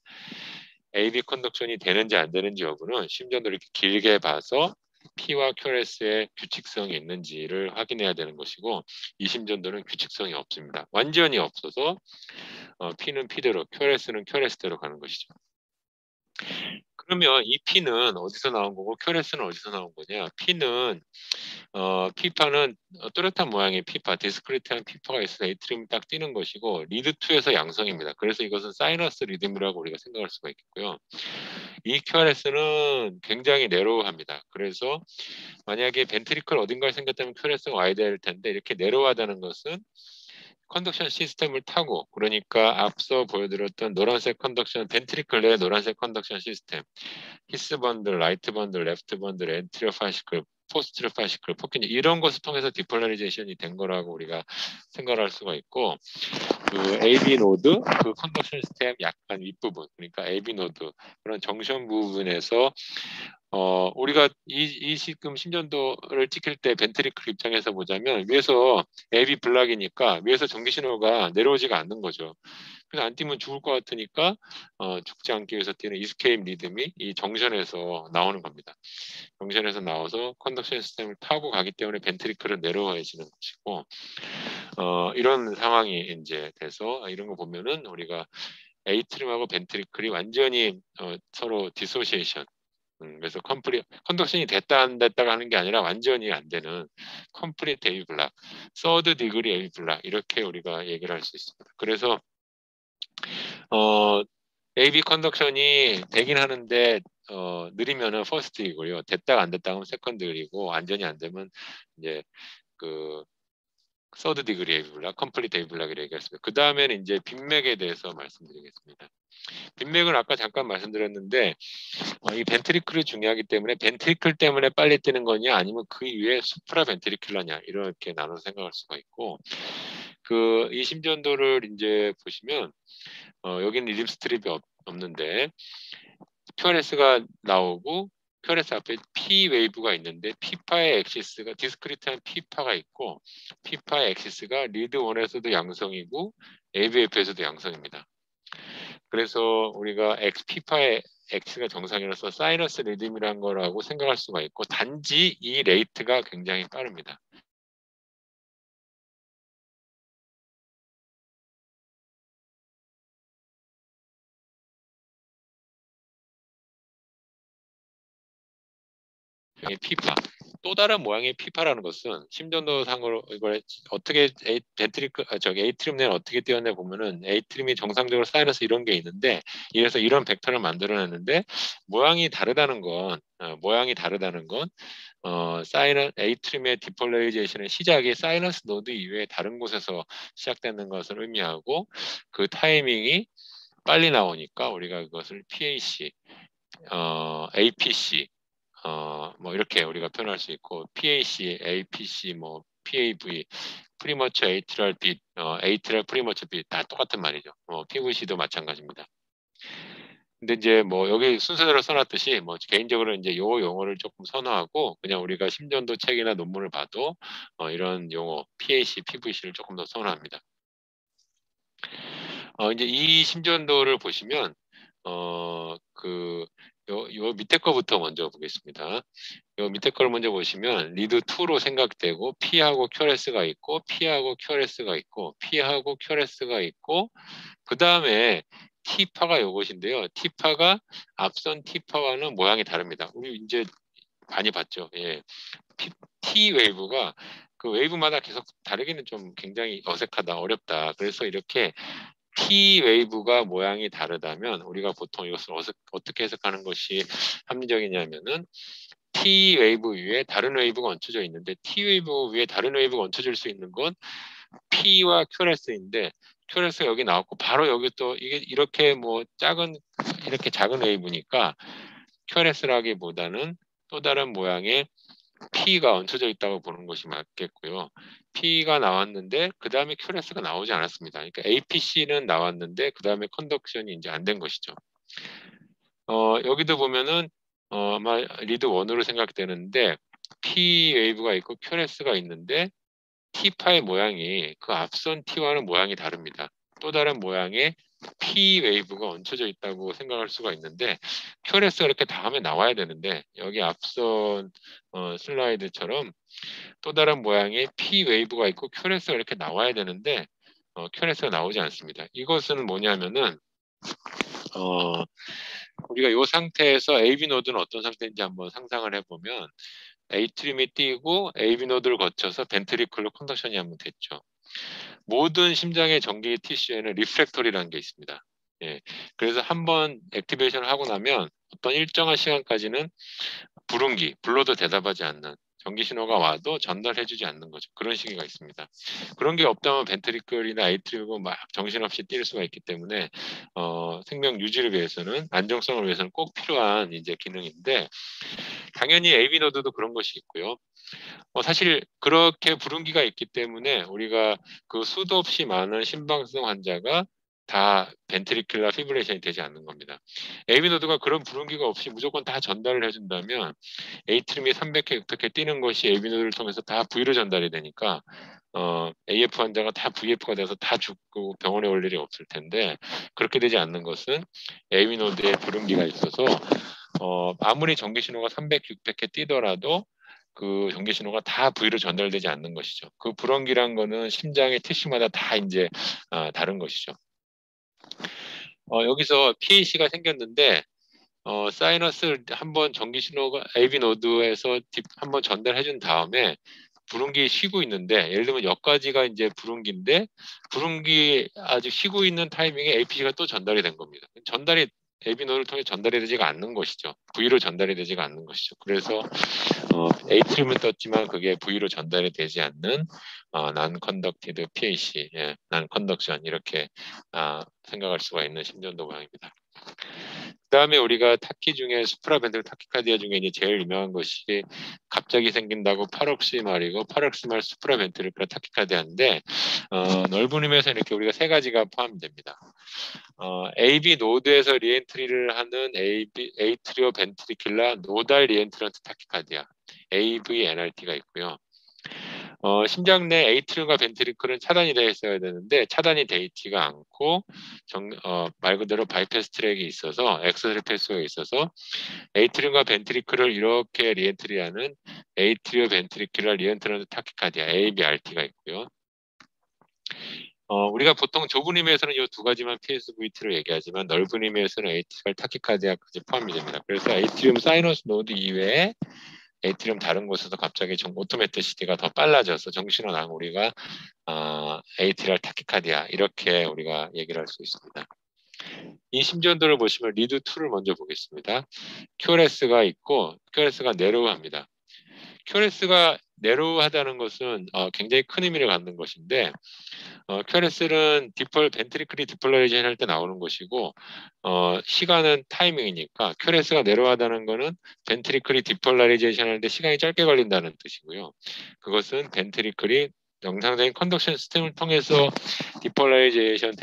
AB 컨덕션이 되는지 안 되는지 여부는 심전도 이렇게 길게 봐서 P와 QRS의 규칙성이 있는지를 확인해야 되는 것이고 이 심전도는 규칙성이 없습니다. 완전히 없어서 P는 P대로 QRS는 QRS대로 가는 것이죠. 그러면 이 P는 어디서 나온 거고 QRS는 어디서 나온 거냐? P는 피파는 뚜렷한 모양의 피파, 디스크리트한 피파가 있어서 에이트림이 딱 뛰는 것이고 리드2에서 양성입니다. 그래서 이것은 사이너스 리듬이라고 우리가 생각할 수가 있겠고요. 이 QRS는 굉장히 내로우합니다. 그래서 만약에 벤트리클 어딘가에 생겼다면 QRS가 와야 될 텐데 이렇게 내로우하다는 것은 컨덕션 시스템을 타고 그러니까 앞서 보여드렸던 노란색 컨덕션 벤트리클 내 노란색 컨덕션 시스템 히스 번들, 라이트 번들, 레프트 번들, 엔트리어 파시클, 포스트리어 파시클, 포킨 이런 것을 통해서 디폴라리제이션이 된 거라고 우리가 생각할 수가 있고 그 AB 노드, 그 컨덕션 시스템 약간 윗부분 그러니까 AB 노드 그런 정션 부분에서 우리가 이 지금 심전도를 찍힐 때 벤트리클 입장에서 보자면 위에서 AB 블락이니까 위에서 전기 신호가 내려오지가 않는 거죠. 그래서 안 뛰면 죽을 것 같으니까 죽지 않기 위해서 뛰는 이스케이프 리듬이 이 정션에서 나오는 겁니다. 정션에서 나와서 컨덕션 시스템을 타고 가기 때문에 벤트리클은 내려와지는 것이고 이런 상황이 이제 돼서 이런 거 보면은 우리가 에이트림하고 벤트리클이 완전히 서로 디소시에이션 그래서 컨덕션이 됐다 안 됐다가 하는 게 아니라 완전히 안 되는 컴플리트 에이 블락, 서드 디그리 에이 블락 이렇게 우리가 얘기를 할 수 있습니다. 그래서 AB 컨덕션이 되긴 하는데 느리면은 퍼스트이고요. 됐다가 안 됐다가 하면 세컨드이고 완전히 안 되면 이제 그 서드 디그리 에이 블락, 컴플리트 에이 블락이라고 얘기했습니다. 그 다음에는 이제 빅맥에 대해서 말씀드리겠습니다. 빅맥은 아까 잠깐 말씀드렸는데 이 벤트리클이 중요하기 때문에 벤트리클 때문에 빨리 뛰는 거냐 아니면 그 위에 수프라 벤트리클러냐 이렇게 나눠서 생각할 수가 있고 이 심전도를 이제 보시면 여기는 리듬 스트립이 없는데 QRS가 나오고 QRS 앞에 P 웨이브가 있는데 P파의 엑시스가 디스크리트한 P파가 있고 P파의 엑시스가 리드 1에서도 양성이고 ABF에서도 양성입니다. 그래서 우리가 P파의 X가 정상이라서 사이너스 리듬이란 거라고 생각할 수가 있고 단지 이 레이트가 굉장히 빠릅니다. P파 또 다른 모양의 피파라는 것은 심전도상으로 이걸 어떻게 에이트리움 내는 어떻게 띄었냐 보면은 에이트리움이 정상적으로 사이너스 이런 게 있는데 이래서 이런 벡터를 만들어냈는데 모양이 다르다는 건 사이너 에이트리움의 디폴라리제이션의 시작이 사이너스 노드 이외에 다른 곳에서 시작되는 것을 의미하고 그 타이밍이 빨리 나오니까 우리가 그것을 PAC, APC, 뭐 이렇게 우리가 표현할 수 있고 PAC, APC, 뭐 PAV, 프리머처 에이트럴 빛, 에이트럴 프리머처 빛 다 똑같은 말이죠. PVC도 마찬가지입니다. 근데 이제 뭐 여기 순서대로 써놨듯이 뭐 개인적으로 이제 요 용어를 조금 선호하고 그냥 우리가 심전도 책이나 논문을 봐도 이런 용어 PAC, PVC를 조금 더 선호합니다. 이제 이 심전도를 보시면 요 밑에 거부터 먼저 보겠습니다. 요 밑에 걸 먼저 보시면 리드 2로 생각되고 P하고 QRS가 있고 P하고 QRS가 있고 P하고 QRS가 있고 그 다음에 T파가 요것인데요. T파가 앞선 T파와는 모양이 다릅니다. 우리 이제 많이 봤죠. 예. T 웨이브가 그 웨이브마다 계속 다르기는 좀 굉장히 어색하다, 어렵다. 그래서 이렇게 T 웨이브가 모양이 다르다면 우리가 보통 이것을 어떻게 해석하는 것이 합리적이냐면은 T 웨이브 위에 다른 웨이브가 얹혀져 있는데 T 웨이브 위에 다른 웨이브가 얹혀질 수 있는 건 P와 QRS인데 QRS가 여기 나왔고 바로 여기 또 이게 이렇게 뭐 이렇게 작은 웨이브니까 QRS라기보다는 또 다른 모양의 P가 얹혀져 있다고 보는 것이 맞겠고요. P가 나왔는데 그 다음에 QRS가 나오지 않았습니다. 그러니까 APC는 나왔는데 그 다음에 컨덕션이 이제 안 된 것이죠. 여기도 보면은 아마 리드 1으로 생각되는데 P 웨이브가 있고 QRS가 있는데 T파의 모양이 그 앞선 T와는 모양이 다릅니다. 또 다른 모양의 P 웨이브가 얹혀져 있다고 생각할 수가 있는데 QRS가 이렇게 다음에 나와야 되는데 여기 앞선 슬라이드처럼 또 다른 모양의 P 웨이브가 있고 QRS가 이렇게 나와야 되는데 QRS가 나오지 않습니다. 이것은 뭐냐면은 우리가 이 상태에서 AB 노드는 어떤 상태인지 한번 상상을 해보면 에이트림이 띄고 AB 노드를 거쳐서 벤트리클로 컨덕션이 한번 됐죠. 모든 심장의 전기 티슈에는 리프렉터리라는 게 있습니다. 예, 그래서 한번 액티베이션을 하고 나면 어떤 일정한 시간까지는 불러도 대답하지 않는 전기 신호가 와도 전달해주지 않는 거죠. 그런 시기가 있습니다. 그런 게 없다면 벤트리클이나 에이트리고 막 정신없이 뛸 수가 있기 때문에 생명 유지를 위해서는 안정성을 위해서는 꼭 필요한 이제 기능인데 당연히 AB 노드도 그런 것이 있고요. 사실 그렇게 부름기가 있기 때문에 우리가 그 수도 없이 많은 심방성 환자가 다 벤트리큘라 피브레이션이 되지 않는 겁니다. AB 노드가 그런 부름기가 없이 무조건 다 전달을 해준다면 에이트림이 300회, 600회 뛰는 것이 AB 노드를 통해서 다 V로 전달이 되니까 AF 환자가 다 VF가 돼서 다 죽고 병원에 올 일이 없을 텐데 그렇게 되지 않는 것은 AB 노드에 부름기가 있어서 아무리 전기 신호가 300, 600회 뛰더라도 그 전기 신호가 다 V로 전달되지 않는 것이죠. 그 불원기란 거는 심장의 티슈마다 다 이제 다른 것이죠. 여기서 PAC가 생겼는데 사이너스 한번 전기 신호가 AB 노드에서 한번 전달해 준 다음에 부름기 쉬고 있는데 예를 들면 여기까지가 이제 부름기인데 부름기 아직 쉬고 있는 타이밍에 APC가 또 전달이 된 겁니다. 전달이 AB 노드를 통해 전달이 되지가 않는 것이죠. V로 전달이 되지가 않는 것이죠. 그래서 A트림은 떴지만 그게 V로 전달이 되지 않는 non-conducted PAC, non-conduction 이렇게 생각할 수가 있는 심전도 모양입니다. 그 다음에 우리가 타키 중에 수프라벤트럴 타키카디아 중에 이제 제일 유명한 것이 갑자기 생긴다고 파록시말이고 파록시말 수프라벤트럴 타키카디아인데 넓은 의미에서 이렇게 우리가 세 가지가 포함됩니다. AB 노드에서 리엔트리를 하는 에이트리오 벤트리큘라 노달 리엔트런트 타키카디아 AVNRT가 있고요. 심장 내 에이트리움과 벤트리클은 차단이 되어 있어야 되는데 차단이 되어 있지가 않고 말 그대로 바이패스 트랙이 있어서 엑스트리 패스가 있어서 에이트리움과 벤트리클을 이렇게 리엔트리하는 에이트리오 벤트리큘라 리엔트런트 타키카디아 ABRT가 있고요. 우리가 보통 좁은 의미에서는 이 두 가지만 PSVT로 얘기하지만 넓은 의미에서는 에이트리얼 타키카디아까지 포함이 됩니다. 그래서 에이트리움 사이너스 노드 이외에 에이트리움 다른 곳에서 갑자기 오토매티시티가 더 빨라져서 정신을 나면 우리가 에이트리얼 타키카디아 이렇게 우리가 얘기를 할 수 있습니다. 이 심전도를 보시면 리드2를 먼저 보겠습니다. QRS가 있고 QRS가 내로우합니다. QRS가 내로우하다는 것은 굉장히 큰 의미를 갖는 것인데 QRS는 벤트리클이 디폴라리제이션 할 때 나오는 것이고 시간은 타이밍이니까 QRS가 내려가다는 것은 벤트리클이 디폴라리제이션 하는데 시간이 짧게 걸린다는 뜻이고요. 그것은 벤트리클이 정상적인 컨덕션 시스템을 통해서 디폴라리제이션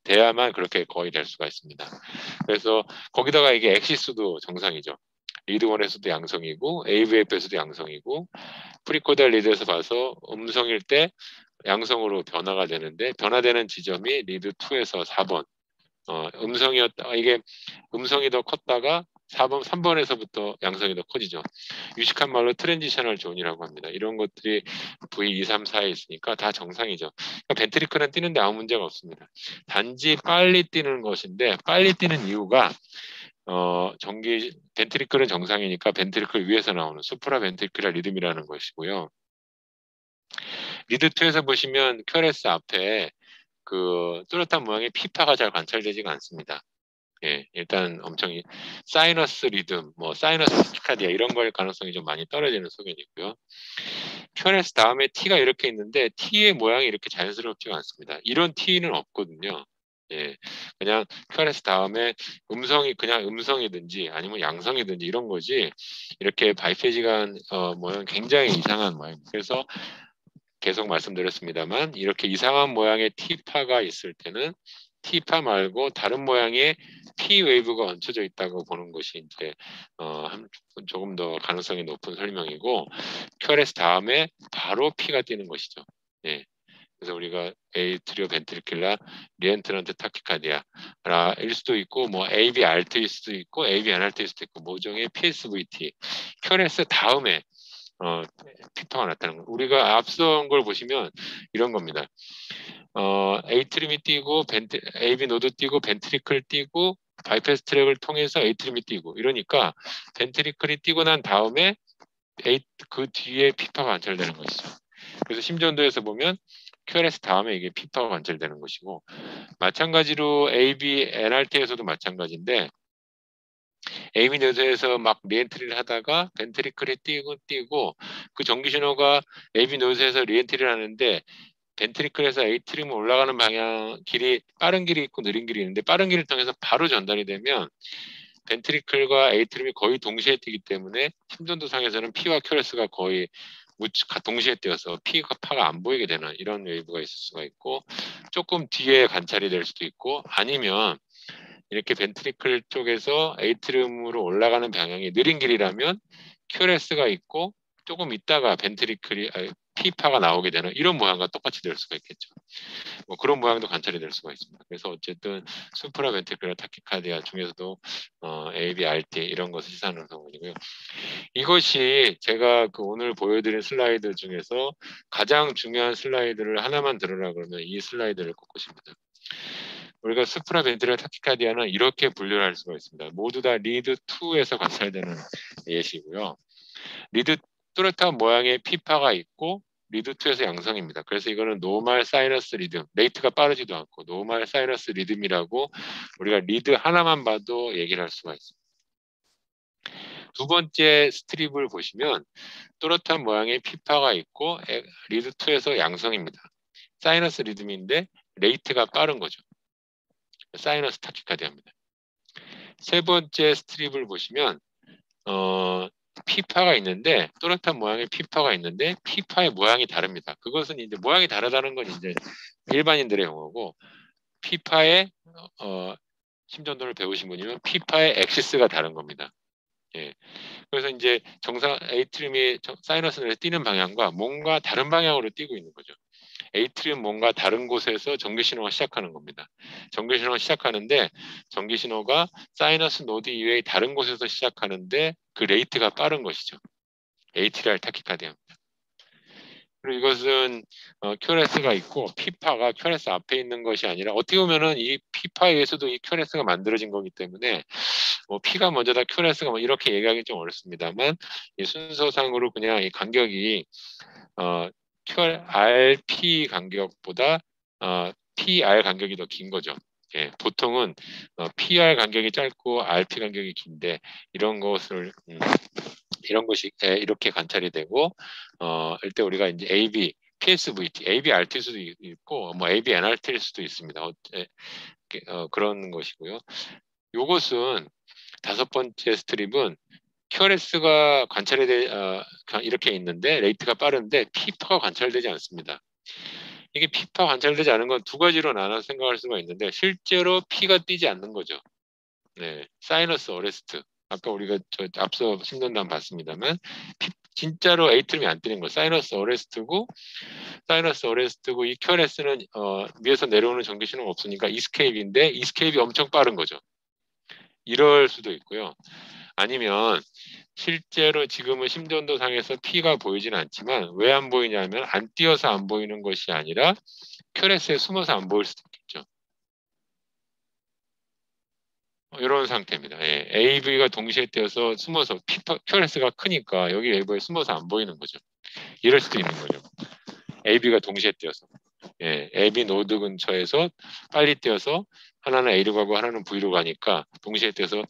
돼야만 그렇게 거의 될 수가 있습니다. 그래서 거기다가 이게 엑시스도 정상이죠. 리드1에서도 양성이고 AVF에서도 양성이고 프리코달 리드에서 봐서 음성일 때 양성으로 변화가 되는데 변화되는 지점이 리드2에서 4번 이게 음성이 더 컸다가 4번, 3번에서부터 양성이 더 커지죠. 유식한 말로 트랜지셔널 존이라고 합니다. 이런 것들이 V2, 3, 4에 있으니까 다 정상이죠. 그러니까 벤트리클은 뛰는데 아무 문제가 없습니다. 단지 빨리 뛰는 것인데 빨리 뛰는 이유가 벤트리클은 정상이니까 벤트리클 위에서 나오는 수프라 벤트리클 리듬이라는 것이고요. 리드2에서 보시면 QRS 앞에 그 뚜렷한 모양의 피파가 잘 관찰되지가 않습니다. 예, 일단 엄청 사이너스 리듬, 사이너스 스카디아 이런 걸 가능성이 좀 많이 떨어지는 소견이고요. QRS 다음에 T가 이렇게 있는데 T의 모양이 이렇게 자연스럽지가 않습니다. 이런 T는 없거든요. 예, 그냥 QRS 다음에 그냥 음성이든지 아니면 양성이든지 이런 거지 이렇게 바이페지간 모양 굉장히 이상한 모양. 그래서 계속 말씀드렸습니다만 이렇게 이상한 모양의 T파가 있을 때는 T파 말고 다른 모양의 P 웨이브가 얹혀져 있다고 보는 것이 이제 조금 더 가능성이 높은 설명이고 QRS 다음에 바로 P가 뛰는 것이죠. 예. 그래서 우리가 에이트리오 벤트리큘라 리엔트런트 타키카디아일 수도 있고 AV 알트일 수도 있고 AV 아날트일 수도 있고 모종의 PSVT QRS 다음에 피파가 나타나는 거. 우리가 앞선 걸 보시면 이런 겁니다. 에이트림이 뛰고 AV 노드 뛰고 벤트리클 뛰고 바이패스 트랙을 통해서 에이트림이 뛰고 이러니까 벤트리클이 뛰고 난 다음에 그 뒤에 피파가 관찰되는 것이죠. 그래서 심전도에서 보면 QRS 다음에 이게 피파가 관찰되는 것이고 마찬가지로 AV NRT에서도 마찬가지인데 AV 노드에서 막 리엔트리를 하다가 벤트리클이 뛰고 그 전기 신호가 AV 노드에서 리엔트리를 하는데 벤트리클에서 에이트림을 올라가는 방향 길이 빠른 길이 있고 느린 길이 있는데 빠른 길을 통해서 바로 전달이 되면 벤트리클과 에이트림이 거의 동시에 뛰기 때문에 심전도상에서는 P와 QRS가 거의 동시에 뛰어서 P가 안 보이게 되는 이런 웨이브가 있을 수가 있고 조금 뒤에 관찰이 될 수도 있고 아니면 이렇게 벤트리클 쪽에서 에이트리움으로 올라가는 방향이 느린 길이라면 QRS가 있고 조금 있다가 P파가 나오게 되는 이런 모양과 똑같이 될 수가 있겠죠. 그런 모양도 관찰이 될 수가 있습니다. 그래서 어쨌든 수프라 벤트리클 타키카디아 중에서도 AV, RT 이런 것을 시사하는 성분이고요. 이것이 제가 오늘 보여드린 슬라이드 중에서 가장 중요한 슬라이드를 하나만 들으라 그러면 이 슬라이드를 꼽고싶습니다. 우리가 수프라 벤트리클 타키카디아는 이렇게 분류를 할 수가 있습니다. 모두 다 리드 2에서 관찰되는 예시고요. 리드 뚜렷한 모양의 피파가 있고 리드 2에서 양성입니다. 그래서 이거는 노멀 사이너스 리듬, 레이트가 빠르지도 않고 노멀 사이너스 리듬이라고 우리가 리드 하나만 봐도 얘기를 할 수가 있습니다. 두 번째 스트립을 보시면 뚜렷한 모양의 피파가 있고 리드 2에서 양성입니다. 사이너스 리듬인데 레이트가 빠른 거죠. 사이너스 타키카디아입니다. 세 번째 스트립을 보시면 피파가 있는데 또렷한 모양의 피파가 있는데 피파의 모양이 다릅니다. 그것은 이제 모양이 다르다는 건 이제 일반인들의 용어고 피파의 심전도를 배우신 분이면 피파의 엑시스가 다른 겁니다. 예. 그래서 이제 정상 에이트림이 사이너스를 뛰는 방향과 뭔가 다른 방향으로 뛰고 있는 거죠. 에이트리움 뭔가 다른 곳에서 전기 신호가 시작하는 겁니다. 전기 신호가 시작하는데 전기 신호가 사이너스 노드 이외의 다른 곳에서 시작하는데 그 레이트가 빠른 것이죠. ATR 타키카디아입니다. 그리고 이것은 QRS가 있고 피파가 QRS 앞에 있는 것이 아니라 어떻게 보면은 이 피파에 의해서도 이 QRS가 만들어진 거기 때문에 뭐 P가 먼저다 QRS가 뭐 이렇게 얘기하기 좀 어렵습니다만 이 순서상으로 그냥 이 간격이 RP 간격보다 PR 간격이 더 긴 거죠. 예, 보통은 PR 간격이 짧고 RP 간격이 긴데 이런 것을 이런 것이 이렇게 관찰이 되고 일단 우리가 이제 AB, PSVT, ABRT일 수도 있고 뭐 ABNRT일 수도 있습니다. 그런 것이고요. 요것은 다섯 번째 스트립은 QRS가 관찰이 이렇게 있는데 레이트가 빠른데 피파가 관찰되지 않습니다. 이게 피파 관찰되지 않은 건 두 가지로 나눠 생각할 수가 있는데 실제로 피가 뛰지 않는 거죠. 네, 사이너스 어레스트. 아까 우리가 앞서 신전단 봤습니다만 진짜로 에이트림이 안 뛰는 거. 사이너스 어레스트고 이 QRS는 위에서 내려오는 전기 신호가 없으니까 이스케이프인데 이스케이프 엄청 빠른 거죠. 이럴 수도 있고요. 아니면 실제로 지금은 심전도상에서 피가 보이지는 않지만 왜 안 보이냐면 안 뛰어서 안 보이는 것이 아니라 QRS에 숨어서 안 보일 수도 있겠죠. 이런 상태입니다. 예, AV가 동시에 뛰어서 숨어서 QRS가 크니까 여기 웨이브에 숨어서 안 보이는 거죠. 이럴 수도 있는 거죠. AB가 동시에 뛰어서. 예, AB 노드 근처에서 빨리 뛰어서 하나는 A로 가고 하나는 V로 가니까 동시에 뛰어서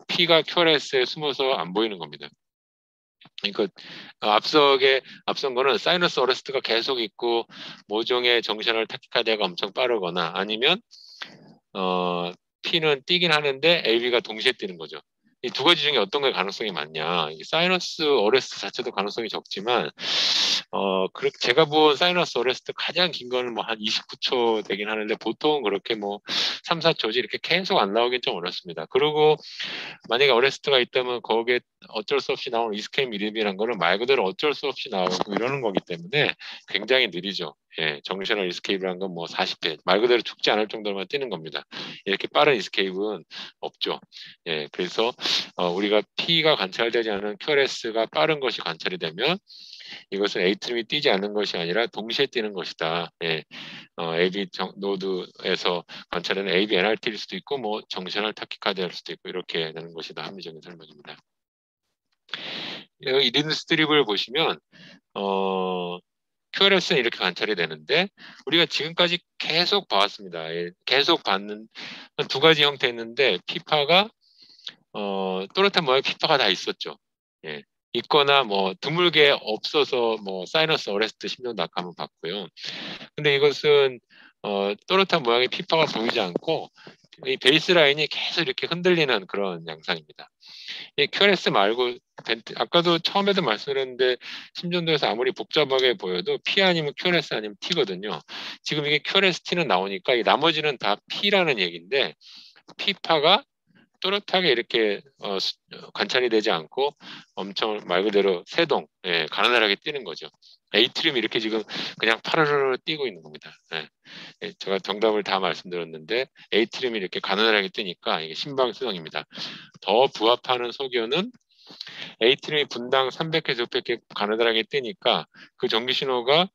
P가 QRS에 숨어서 안 보이는 겁니다. 그러니까 앞선 거는 사이너스 어레스트가 계속 있고 모종의 정션을 타키카디아가 엄청 빠르거나 아니면 P는 뛰긴 하는데 AB가 동시에 뛰는 거죠. 이 두 가지 중에 어떤 게 가능성이 많냐? 사이너스 어레스트 자체도 가능성이 적지만 제가 본 사이너스 어레스트 가장 긴 거는 뭐 한 29초 되긴 하는데 보통 그렇게 뭐 3, 4초지 이렇게 계속 안 나오긴 좀 어렵습니다. 그리고 만약에 어레스트가 있다면 거기에 어쩔 수 없이 나오는 이스케임 이름이란 거는 말 그대로 어쩔 수 없이 나오고 이러는 거기 때문에 굉장히 느리죠. 예, 정셔널 이스케이프라는 건 뭐 40회 말 그대로 죽지 않을 정도로만 뛰는 겁니다. 이렇게 빠른 이스케이프는 없죠. 예, 그래서 우리가 P가 관찰되지 않은 QRS가 빠른 것이 관찰이 되면 이것은 A트림이 뛰지 않는 것이 아니라 동시에 뛰는 것이다. 예, AB 노드에서 관찰하는 AB NRT일 수도 있고 뭐 정셔널 타키카드일 수도 있고 이렇게 되는 것이다. 합리적인 설명입니다. 이 리드 스트립을 보시면 QRS는 이렇게 관찰이 되는데 우리가 지금까지 계속 봐왔습니다. 예, 계속 봤는 두 가지 형태 있는데 피파가 또렷한 모양의 피파가 다 있었죠. 예. 있거나 뭐 드물게 없어서 뭐 사이너스 어레스트 10년 낙하면 봤고요. 근데 이것은 또렷한 모양의 피파가 보이지 않고 이 베이스 라인이 계속 이렇게 흔들리는 그런 양상입니다. 이 QRS 말고 아까도 처음에도 말씀드렸는데 심전도에서 아무리 복잡하게 보여도 P 아니면 QRS 아니면 T거든요. 지금 이게 QRS T는 나오니까 이 나머지는 다 P라는 얘기인데 P파가 또렷하게 이렇게 관찰이 되지 않고 엄청 말 그대로 새동, 예, 가난하게 뛰는 거죠. A트림이 이렇게 지금 그냥 파르르 뛰고 있는 겁니다. 예. 예, 제가 정답을 다 말씀드렸는데 A트림이 이렇게 가난하게 뛰니까 이게 심방수성입니다. 더 부합하는 소견은 A트림이 분당 300회, 600회 가느다랗게 뜨니까 그 전기 신호가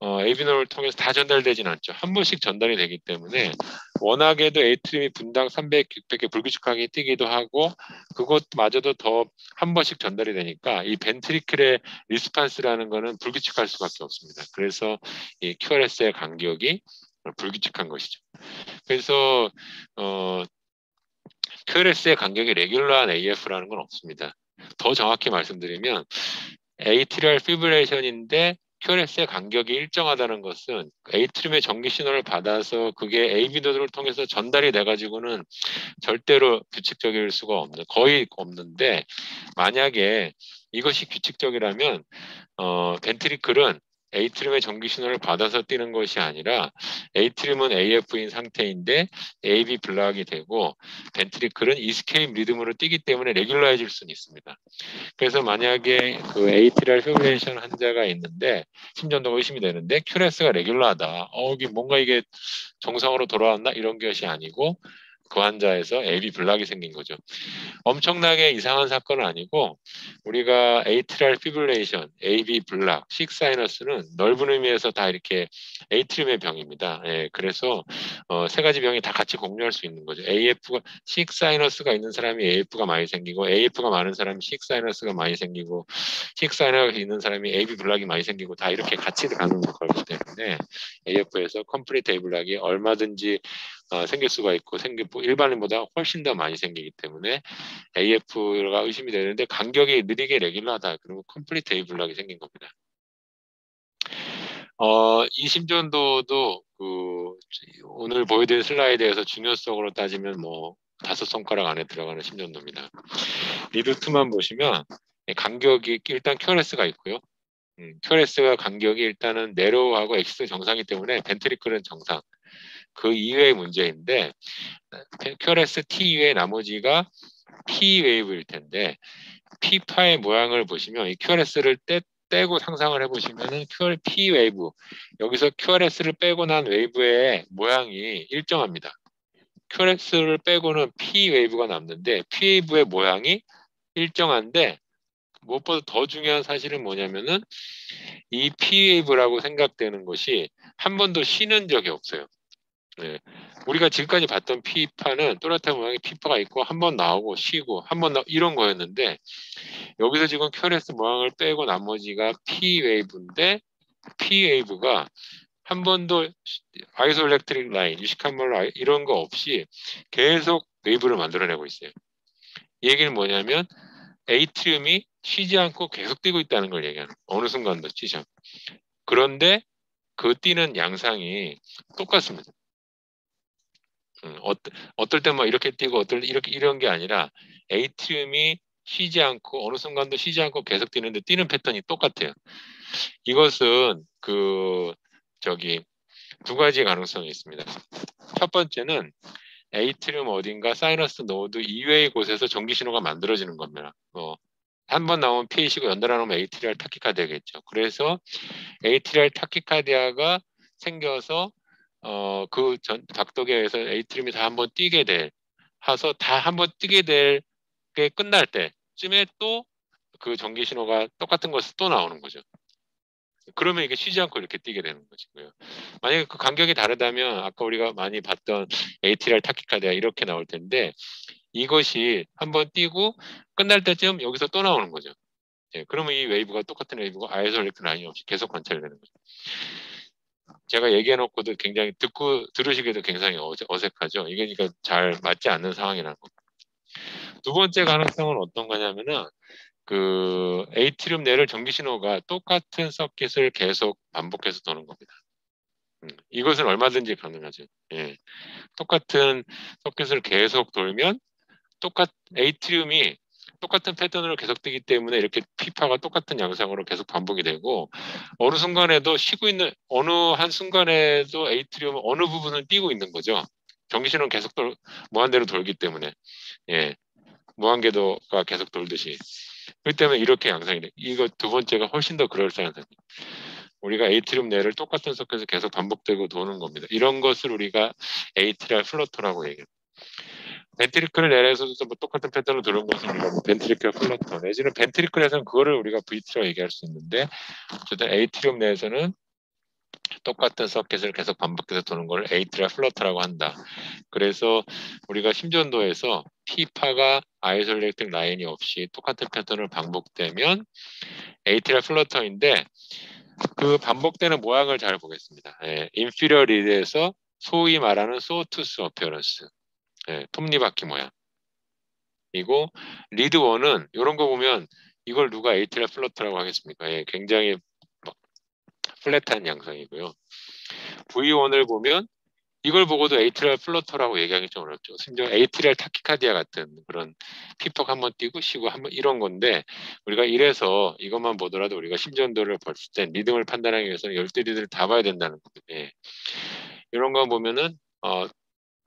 AB노를 통해서 다 전달되진 않죠. 한 번씩 전달이 되기 때문에 워낙에도 A트림이 분당 300, 600회 불규칙하게 뛰기도 하고 그것마저도 더 한 번씩 전달이 되니까 이 벤트리클의 리스판스라는 거는 불규칙할 수밖에 없습니다. 그래서 이 QRS의 간격이 불규칙한 것이죠. 그래서 QRS의 간격이 레귤러한 AF라는 건 없습니다. 더 정확히 말씀드리면 에이트리얼 피브레이션인데 QRS의 간격이 일정하다는 것은 에이트림의 전기 신호를 받아서 그게 AB노드를 통해서 전달이 돼가지고는 절대로 규칙적일 수가 거의 없는데 만약에 이것이 규칙적이라면 벤트리클은 A트림의 전기 신호를 받아서 뛰는 것이 아니라 A트림은 AF인 상태인데 AB 블락이 되고 벤트리클은 이스케이프 리듬으로 뛰기 때문에 레귤라해질 수는 있습니다. 그래서 만약에 그 에이트리얼 피브레이션 환자가 있는데 심전도가 의심이 되는데 QRS가 레귤라하다. 이게 뭔가 이게 정상으로 돌아왔나 이런 것이 아니고 그 환자에서 AV 블락이 생긴 거죠. 엄청나게 이상한 사건은 아니고 우리가 에이트리얼 피브릴레이션, AV 블락, 식사이너스는 넓은 의미에서 다 이렇게 에이트리움의 병입니다. 예, 그래서 세 가지 병이 다 같이 공유할 수 있는 거죠. AF가 식사이너스가 있는 사람이 AF가 많이 생기고 AF가 많은 사람이 식사이너스가 많이 생기고 식사이너스가 있는 사람이 AV 블락이 많이 생기고 다 이렇게 같이 가는 거기 때문에 AF에서 컴플리트 AV 블락이 얼마든지 생길 수가 있고 일반인보다 훨씬 더 많이 생기기 때문에 AF가 의심이 되는데 간격이 느리게 레귤러하다. 그리고 컴플리트 A 블락이 생긴 겁니다. 이 심전도도 오늘 보여드린 슬라이드에서 중요성으로 따지면 뭐 5손가락 안에 들어가는 심전도입니다. 리드2만 보시면 간격이 일단 QRS가 있고요. QRS가 간격이 일단은 네로우하고 엑시스 정상이기 때문에 벤트리클은 정상. 그 이외의 문제인데 QRS T 이외의 나머지가 P 웨이브일 텐데 P파의 모양을 보시면 이 QRS를 떼고 상상을 해보시면은 P 웨이브 여기서 QRS를 빼고 난 웨이브의 모양이 일정합니다. QRS를 빼고는 P 웨이브가 남는데 P 웨이브의 모양이 일정한데 무엇보다 더 중요한 사실은 뭐냐면은 이 P 웨이브라고 생각되는 것이 한 번도 쉬는 적이 없어요. 네. 우리가 지금까지 봤던 P파는 또렷한 모양의 P파가 있고 한 번 나오고 쉬고 한 번 이런 거였는데 여기서 지금 QRS 모양을 빼고 나머지가 P 웨이브인데 P 웨이브가 한 번도 아이소엘렉트릭 라인, 유식한몰 이런 거 없이 계속 웨이브를 만들어내고 있어요. 이 얘기는 뭐냐면 에이트리움이 쉬지 않고 계속 뛰고 있다는 걸 얘기하는 거예요. 어느 순간도 쉬지 않고. 그런데 그 뛰는 양상이 똑같습니다. 어떨 때 뭐 이렇게 뛰고 어떨 때 이렇게 이런 게 아니라 에이트리움이 쉬지 않고 어느 순간도 쉬지 않고 계속 뛰는데 뛰는 패턴이 똑같아요. 이것은 두 가지 가능성이 있습니다. 첫 번째는 에이트리움 어딘가 사이너스 노드 이외의 곳에서 전기 신호가 만들어지는 겁니다. 한 번 나오면 PAC고 연달아 나오면 에이트리얼 타키카디아겠죠. 그래서 에이트리얼 타키카디아가 생겨서 그 각도에 의해서 에이트리움이 다 한번 뛰게 다 한번 뛰게 될 게 끝날 때쯤에 또 그 전기 신호가 똑같은 것이 또 나오는 거죠. 그러면 이게 쉬지 않고 이렇게 뛰게 되는 것이고요. 만약에 그 간격이 다르다면 아까 우리가 많이 봤던 ATR 타키카디아 이렇게 나올 텐데 이것이 한번 뛰고 끝날 때쯤 여기서 또 나오는 거죠. 예, 그러면 이 웨이브가 똑같은 웨이브고 아이솔레이트 라인이 없이 계속 관찰되는 거죠. 제가 얘기해놓고도 굉장히 들으시기도 굉장히 어색하죠. 이게 그러니까 잘 맞지 않는 상황이라는 겁니다. 두 번째 가능성은 어떤 거냐면은 에이트리움 내를 전기 신호가 똑같은 서킷을 계속 반복해서 도는 겁니다. 이것은 얼마든지 가능하죠. 예. 똑같은 서킷을 계속 돌면 에이트리움이 똑같은 패턴으로 계속 뜨기 때문에 이렇게 피파가 똑같은 양상으로 계속 반복이 되고 어느 순간에도 쉬고 있는 어느 한 순간에도 에이트리움 어느 부분은 뛰고 있는 거죠. 전기 신호는 계속 무한대로 돌기 때문에 예. 무한궤도가 계속 돌듯이 그렇기 때문에 이렇게 양상이 돼. 이거 두 번째가 훨씬 더 그럴싸한 상황. 우리가 에이트리움 내를 똑같은 서킷에서 계속 반복되고 도는 겁니다. 이런 것을 우리가 에이트리얼 플러터라고 얘기해요. 벤트리클 내에서도 뭐 똑같은 패턴으로 도는 것을 우리가 뭐 벤트리클 플러터 내지는 벤트리클에서는 그거를 우리가 VT라고 얘기할 수 있는데 어쨌든 에이트리움 내에서는 똑같은 서킷을 계속 반복해서 도는 걸 에이트리얼 플러터라고 한다. 그래서 우리가 심전도에서 P파가 아이솔레이팅 라인이 없이 똑같은 패턴을 반복되면 에이트리얼 플러터인데 그 반복되는 모양을 잘 보겠습니다. 예, 인피리어 리드에서 소위 말하는 소투스 어피어런스 톱니바퀴 모양. 그리고 리드 1은 이런 거 보면 이걸 누가 에이트리얼 플러터라고 하겠습니까? 예, 굉장히 플랫한 양상이고요. V1을 보면 이걸 보고도 에이트리얼 플러터라고 얘기하기 좀 어렵죠. 심지어 에이트리얼 타키카디아 같은 그런 피폭 한번 뛰고 쉬고 한번 이런 건데 우리가 이래서 이것만 보더라도 우리가 심전도를 봤을 때 리듬을 판단하기 위해서는 12리드를 다 봐야 된다는 겁니다. 예. 이런 거 보면은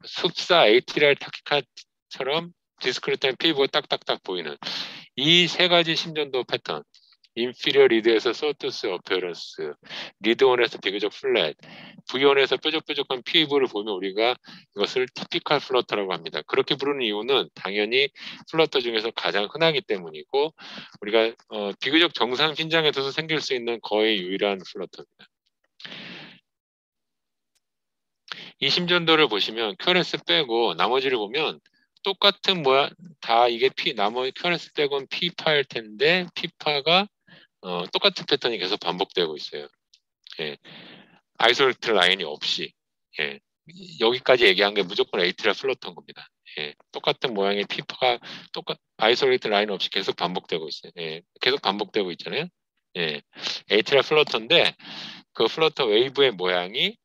흡사 에이트리얼 타키카처럼 디스크리트한 피부가 딱딱딱 보이는 이 세 가지 심전도 패턴 인피리어 리드에서 소투스 어페어런스, 리드온에서 비교적 플랫, V온에서 뾰족뾰족한 피부를 보면 우리가 이것을 티피컬 플러터라고 합니다. 그렇게 부르는 이유는 당연히 플러터 중에서 가장 흔하기 때문이고 우리가 비교적 정상 신장에서도 생길 수 있는 거의 유일한 플러터입니다. 이 심전도를 보시면 QRS 빼고 나머지를 보면 똑같은 모양 다 이게 나머지 QRS 빼고는 P파일 텐데 P파가 똑같은 패턴이 계속 반복되고 있어요. 예. 아이솔레이트 라인이 없이 예. 여기까지 얘기한 게 무조건 에이트리얼 플러터인 겁니다. 예. 똑같은 모양의 P파가 아이솔레이트 라인 없이 계속 반복되고 있어요. 예. 계속 반복되고 있잖아요. 예. 에이트리얼 플러터인데 그 플러터 웨이브의 모양이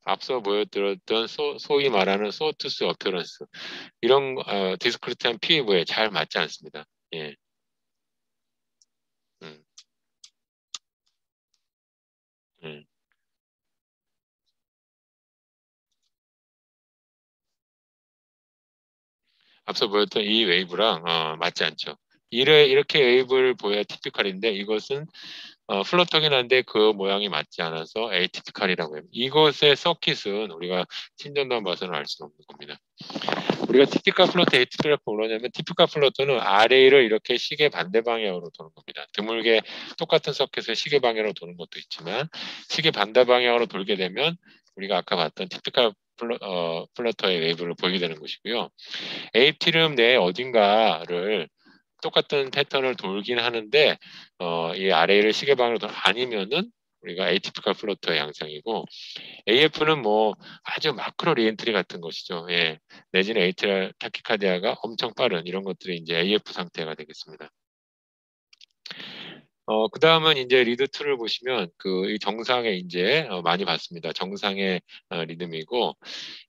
앞서 보여드렸던 소위 말하는 소투스 어피어런스 이런 디스크리트한 피부에 잘 맞지 않습니다. 예. 음, 음. 앞서 보였던 이 웨이브랑 맞지 않죠. 이렇게 웨이브를 보여야 티피컬인데 이것은 플러터긴 한데 그 모양이 맞지 않아서 에이티피컬이라고 해요. 이것의 서킷은 우리가 심전도만 봐서는 알 수 없는 겁니다. 우리가 티피컬 플러터, 에이티피컬 뭐냐면 티피컬 플러터는 RA를 이렇게 시계 반대 방향으로 도는 겁니다. 드물게 똑같은 서킷을 시계 방향으로 도는 것도 있지만 시계 반대 방향으로 돌게 되면 우리가 아까 봤던 티피컬 플러터의 웨이브를 보이게 되는 것이고요. 에이티름 내 어딘가를 똑같은 패턴을 돌긴 하는데 이 RA를 시계 방향으로 아니면은 우리가 에이티피컬 플러터의 양상이고 AF는 뭐 아주 마크로 리엔트리 같은 것이죠. 예. 내지는 에이트리얼 타키카디아가 엄청 빠른 이런 것들이 이제 AF 상태가 되겠습니다. 그 다음은 이제 리드 2를 보시면 이 정상에 이제 많이 봤습니다. 정상의 리듬이고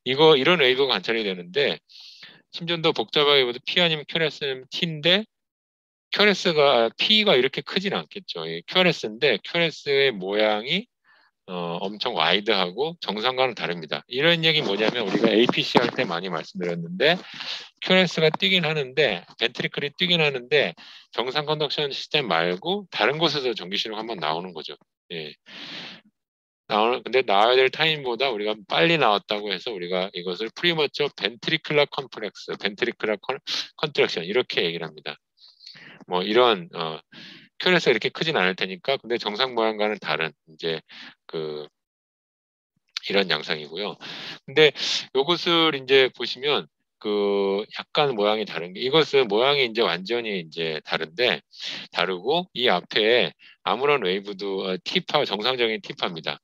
이런 웨이브가 관찰이 되는데 심전도 복잡하게 보도 P 아니면 QRS는 T인데 P가 이렇게 크진 않겠죠. QRS인데 QRS의 모양이 엄청 와이드하고 정상과는 다릅니다. 이런 얘기 뭐냐면 우리가 APC 할 때 많이 말씀드렸는데 QRS가 뛰긴 하는데 벤트리클이 뛰긴 하는데 정상 컨덕션 시스템 말고 다른 곳에서 전기 신호가 한번 나오는 거죠. 예. 근데 나와야 될 타임보다 우리가 빨리 나왔다고 해서 우리가 이것을 프리머처 벤트리클러 컴플렉스, 벤트리클러 컨트랙션 이렇게 얘기를 합니다. 뭐 이런 QRS가 이렇게 크진 않을 테니까 근데 정상 모양과는 다른 이제 그 이런 양상이고요. 근데 이것을 이제 보시면 약간 모양이 다른 게 이것은 모양이 이제 완전히 이제 다르고 이 앞에 아무런 웨이브도 T파 정상적인 T파입니다.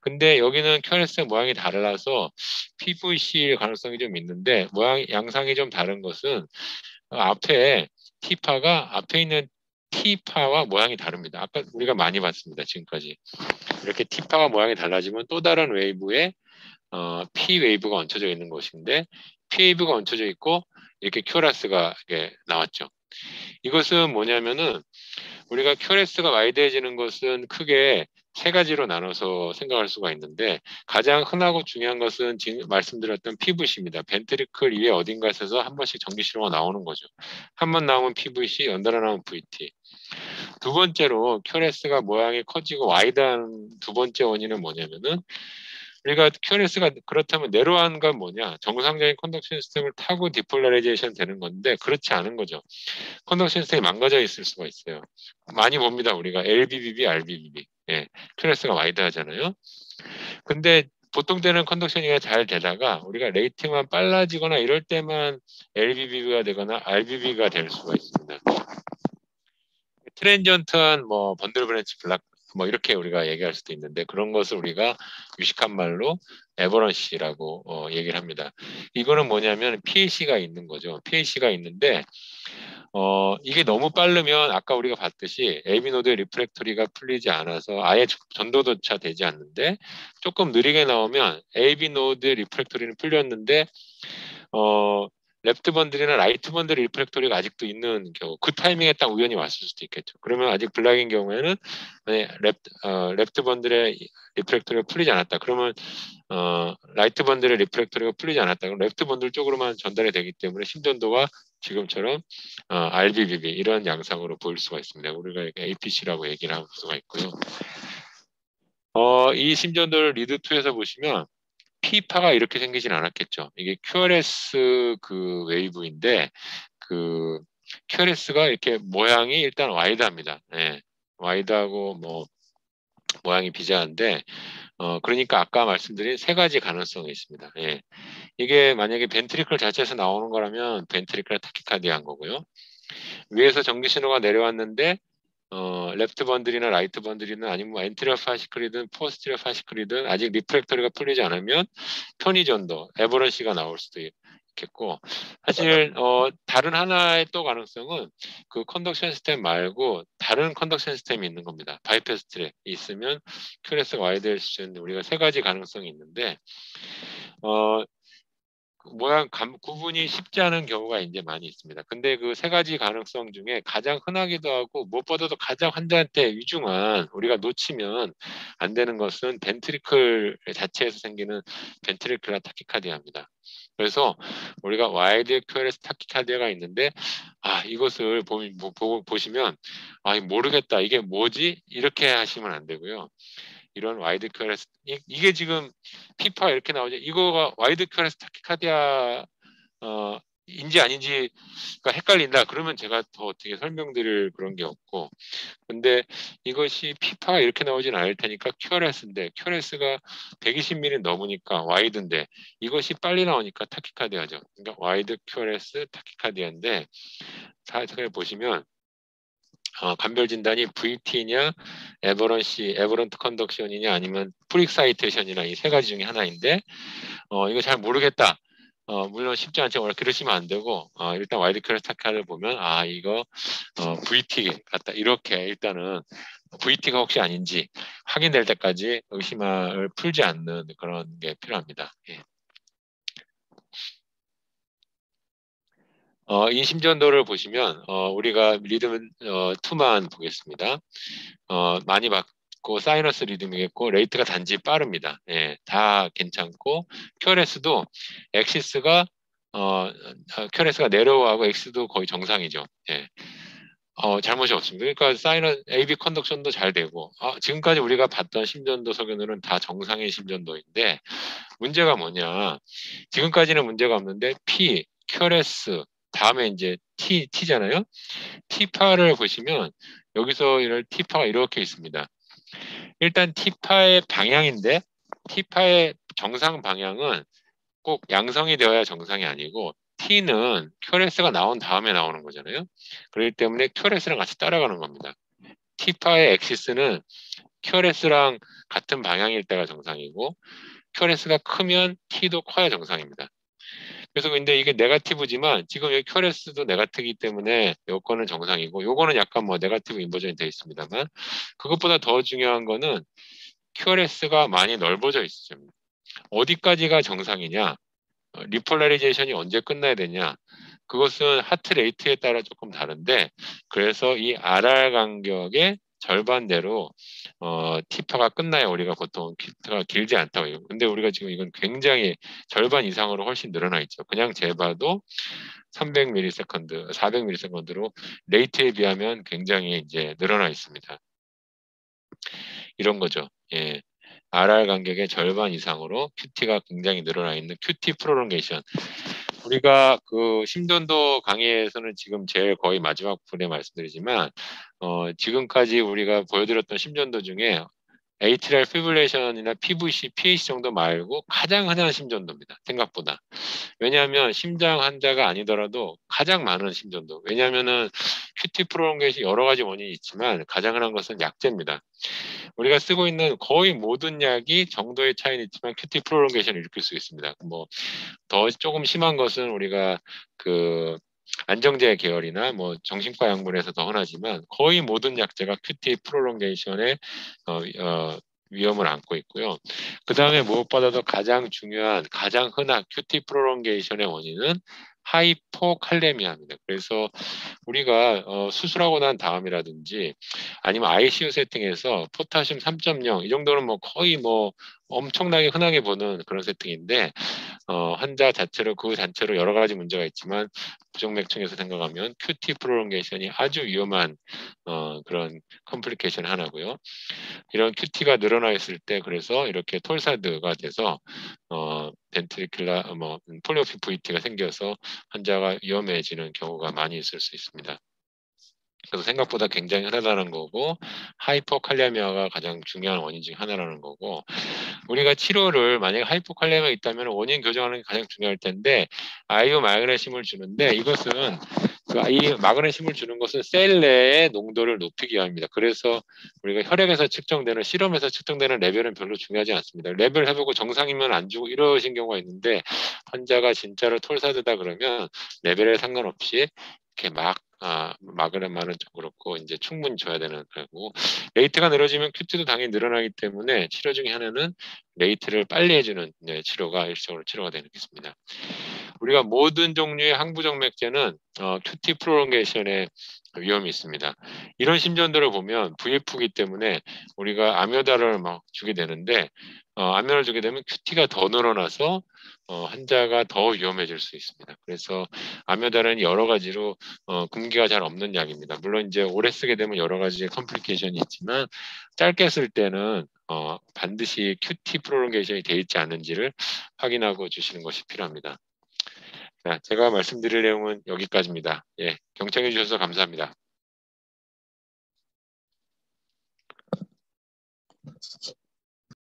근데 여기는 QRS 모양이 달라서 PVC 가능성이 좀 있는데 양상이 좀 다른 것은 앞에 T파가 앞에 있는 T파와 모양이 다릅니다. 아까 우리가 많이 봤습니다. 지금까지. 이렇게 T파와 모양이 달라지면 또 다른 웨이브에 P 웨이브가 얹혀져 있는 것인데 P 웨이브가 얹혀져 있고 이렇게 QRS가 나왔죠. 이것은 뭐냐면은 우리가 QRS가 와이드해지는 것은 크게 세 가지로 나눠서 생각할 수가 있는데 가장 흔하고 중요한 것은 지금 말씀드렸던 PVC입니다. 벤트리클 위에 어딘가에서 한 번씩 전기 신호가 나오는 거죠. 한 번 나오면 PVC, 연달아 나오면 VT. 두 번째로 QRS가 모양이 커지고 와이드한 두 번째 원인은 뭐냐면은 우리가 QRS가 그렇다면 내로한가 뭐냐 정상적인 컨덕션 시스템을 타고 디폴라리제이션 되는 건데 그렇지 않은 거죠. 컨덕션 시스템이 망가져 있을 수가 있어요. 많이 봅니다. 우리가 LBBB, RBBB. 예, QRS가 와이드하잖아요. 근데 보통 때는 컨덕션이 잘 되다가 우리가 레이팅만 빨라지거나 이럴 때만 LBB가 되거나 RBB가 될 수가 있습니다. 트랜지언트한 뭐 번들 브랜치 블락 뭐 이렇게 우리가 얘기할 수도 있는데 그런 것을 우리가 유식한 말로 에버런시라고 얘기를 합니다. 이거는 뭐냐면 PAC가 있는 거죠. PAC가 있는데 이게 너무 빠르면 아까 우리가 봤듯이 AB 노드 리프렉터리가 풀리지 않아서 아예 전도조차 되지 않는데 조금 느리게 나오면 AB 노드 리프렉터리는 풀렸는데 랩트 번들이나 라이트 번들 리프렉터리가 아직도 있는 경우 그 타이밍에 딱 우연히 왔을 수도 있겠죠. 그러면 아직 블락인 경우에는 랩트 번들의 리프렉터리가 풀리지 않았다. 그러면 라이트 번들의 리프렉터리가 풀리지 않았다. 그럼 랩트 번들 쪽으로만 전달이 되기 때문에 심전도가 지금처럼 RBBB 이런 양상으로 보일 수가 있습니다. 우리가 이렇게 APC라고 얘기를 할 수가 있고요. 이 심전도를 리드2에서 보시면 P파가 이렇게 생기진 않았겠죠. 이게 QRS 그 웨이브인데 그 QRS가 이렇게 모양이 일단 와이드합니다. 예. 와이드하고 뭐 모양이 비장한데 그러니까 아까 말씀드린 세 가지 가능성이 있습니다. 예. 이게 만약에 벤트리클 자체에서 나오는 거라면 벤트리클 타키카디한 거고요. 위에서 전기 신호가 내려왔는데 레프트 번들이나 라이트 번들이든 아니면 뭐 엔트리어 파시클이든 포스트리어 파시클이든 아직 리프렉터리가 풀리지 않으면 편의전도 에버런시가 나올 수도 있겠고 사실 다른 하나의 또 가능성은 그 컨덕션 시스템 말고 다른 컨덕션 시스템이 있는 겁니다. 바이패스 트랙 있으면 QRS가 와이드일 수 있는 우리가 세 가지 가능성이 있는데 어, 구분이 쉽지 않은 경우가 이제 많이 있습니다. 근데 그 세 가지 가능성 중에 가장 흔하기도 하고 무엇보다도 가장 환자한테 위중한 우리가 놓치면 안 되는 것은 벤트리클 자체에서 생기는 벤트리클라 타키카디아입니다. 그래서 우리가 와이드 QRS 타키카디아가 있는데 이것을 보시면 모르겠다 이게 뭐지 이렇게 하시면 안 되고요. 이런 와이드 QRS 이게 지금 피파 이렇게 나오죠. 이거가 와이드 QRS 타키카디아 인지 아닌지가 헷갈린다. 그러면 제가 더 어떻게 설명드릴 그런 게 없고. 근데 이것이 피파가 이렇게 나오진 않을 테니까 QRS인데 QRS가 120mm 넘으니까 와이드인데 이것이 빨리 나오니까 타키카디아죠. 그러니까 와이드 QRS 타키카디아인데 자세히 보시면 감별 진단이 VT냐, 에버런트 컨덕션이냐, 아니면 프릭사이테이션이나 이 세 가지 중에 하나인데, 이거 잘 모르겠다. 물론 쉽지 않죠. 그러시면 안 되고, 일단 와이드 큐레스 타카를 보면, 이거, VT 같다. 이렇게 일단은 VT가 혹시 아닌지 확인될 때까지 의심을 풀지 않는 그런 게 필요합니다. 예. 이 심전도를 보시면, 우리가 리듬 2만 보겠습니다. 많이 받고 사이너스 리듬이겠고 레이트가 단지 빠릅니다. 예, 다 괜찮고 QRS도 엑시스가 QRS가 내려가고 엑시스도 거의 정상이죠. 예. 잘못이 없습니다. 그러니까 사이너 AB 컨덕션도 잘 되고 지금까지 우리가 봤던 심전도 소견으로는 다 정상의 심전도인데 문제가 뭐냐? 지금까지는 문제가 없는데 P, QRS 다음에 이제 T잖아요. T파를 보시면 여기서 이런 T파가 이렇게 있습니다. 일단 T파의 방향인데 T파의 정상 방향은 꼭 양성이 되어야 정상이 아니고 T는 QRS가 나온 다음에 나오는 거잖아요. 그렇기 때문에 QRS랑 같이 따라가는 겁니다. T파의 엑시스는 QRS랑 같은 방향일 때가 정상이고 QRS가 크면 T도 커야 정상입니다. 그래서 근데 이게 네거티브지만 지금 여기 QRS도 네거티브이기 때문에 요거는 정상이고 요거는 약간 뭐 네거티브 인버전이 되어 있습니다만 그것보다 더 중요한 거는 QRS가 많이 넓어져 있죠. 어디까지가 정상이냐, 리폴라리제이션이 언제 끝나야 되냐, 그것은 하트 레이트에 따라 조금 다른데, 그래서 이 RR 간격의 절반대로 T파가 끝나야 우리가 보통 T파가 길지 않다고 해요. 근데 우리가 지금 이건 굉장히 절반 이상으로 훨씬 늘어나 있죠. 그냥 재봐도 300ms, 400ms로 레이트에 비하면 굉장히 이제 늘어나 있습니다. 이런 거죠. 예. RR 간격의 절반 이상으로 QT가 굉장히 늘어나 있는 QT 프롤ongation. 우리가 그 심전도 강의에서는 지금 제일 거의 마지막 분에 말씀드리지만 지금까지 우리가 보여드렸던 심전도 중에 에이트리얼 피브레이션이나 PVC, PAC 정도 말고 가장 흔한 심전도입니다. 생각보다. 왜냐하면 심장 환자가 아니더라도 가장 많은 심전도. 왜냐하면은 QT 프롤ongation 여러 가지 원인이 있지만 가장 흔한 것은 약제입니다. 우리가 쓰고 있는 거의 모든 약이 정도의 차이는 있지만 QT 프롤ongation 을 일으킬 수 있습니다. 뭐 더 조금 심한 것은 우리가 그 안정제 계열이나 뭐 정신과 약물에서 더 흔하지만 거의 모든 약제가 QT 프롤ongation 위험을 안고 있고요. 그 다음에 무엇보다도 가장 중요한, 가장 흔한 QT 프롤ongation 원인은 하이포칼레미아입니다. 그래서 우리가 수술하고 난 다음이라든지 아니면 ICU 세팅에서 포타슘 3.0 이 정도는 뭐 거의 뭐 엄청나게 흔하게 보는 그런 세팅인데 환자 자체로 그 단체로 여러 가지 문제가 있지만 부정맥층에서 생각하면 QT 프롤ონ게이션이 아주 위험한 그런 컴플리케이션 하나고요. 이런 QT가 늘어나 있을 때 그래서 이렇게 톨사드가 돼서 벤트리큘라 폴리오피 VT가 생겨서 환자가 위험해지는 경우가 많이 있을 수 있습니다. 그래서 생각보다 굉장히 흔하다는 거고 하이퍼칼리아미아가 가장 중요한 원인 중 하나라는 거고 우리가 치료를 만약에 하이포칼레미가 있다면 원인 교정하는 게 가장 중요할 텐데 아이오 마그네슘을 주는데 이것은 이 마그네슘을 주는 것은 셀 내의 농도를 높이기 위함입니다. 그래서 우리가 혈액에서 측정되는 실험에서 측정되는 레벨은 별로 중요하지 않습니다. 레벨 해보고 정상이면 안 주고 이러신 경우가 있는데 환자가 진짜로 톨사드다 그러면 레벨에 상관없이 이렇게 마그네만은 좀 그렇고 이제 충분히 줘야 되는 거고 레이트가 늘어지면 큐티도 당연히 늘어나기 때문에 치료 중에 하나는 레이트를 빨리 해주는 치료가 일시적으로 치료가 되겠습니다. 우리가 모든 종류의 항부정맥제는 QT 프롤ongation 위험이 있습니다. 이런 심전도를 보면 VF기 때문에 우리가 아미오다를 막 주게 되는데 아미오다를 주게 되면 QT가 더 늘어나서 환자가 더 위험해질 수 있습니다. 그래서 아미오다는 여러 가지로 금기가 잘 없는 약입니다. 물론 이제 오래 쓰게 되면 여러 가지 컴플리케이션이 있지만 짧게 쓸 때는 반드시 QT 프롤ongation 되어 있지 않은지를 확인하고 주시는 것이 필요합니다. 자, 제가 말씀드릴 내용은 여기까지입니다. 예, 경청해 주셔서 감사합니다.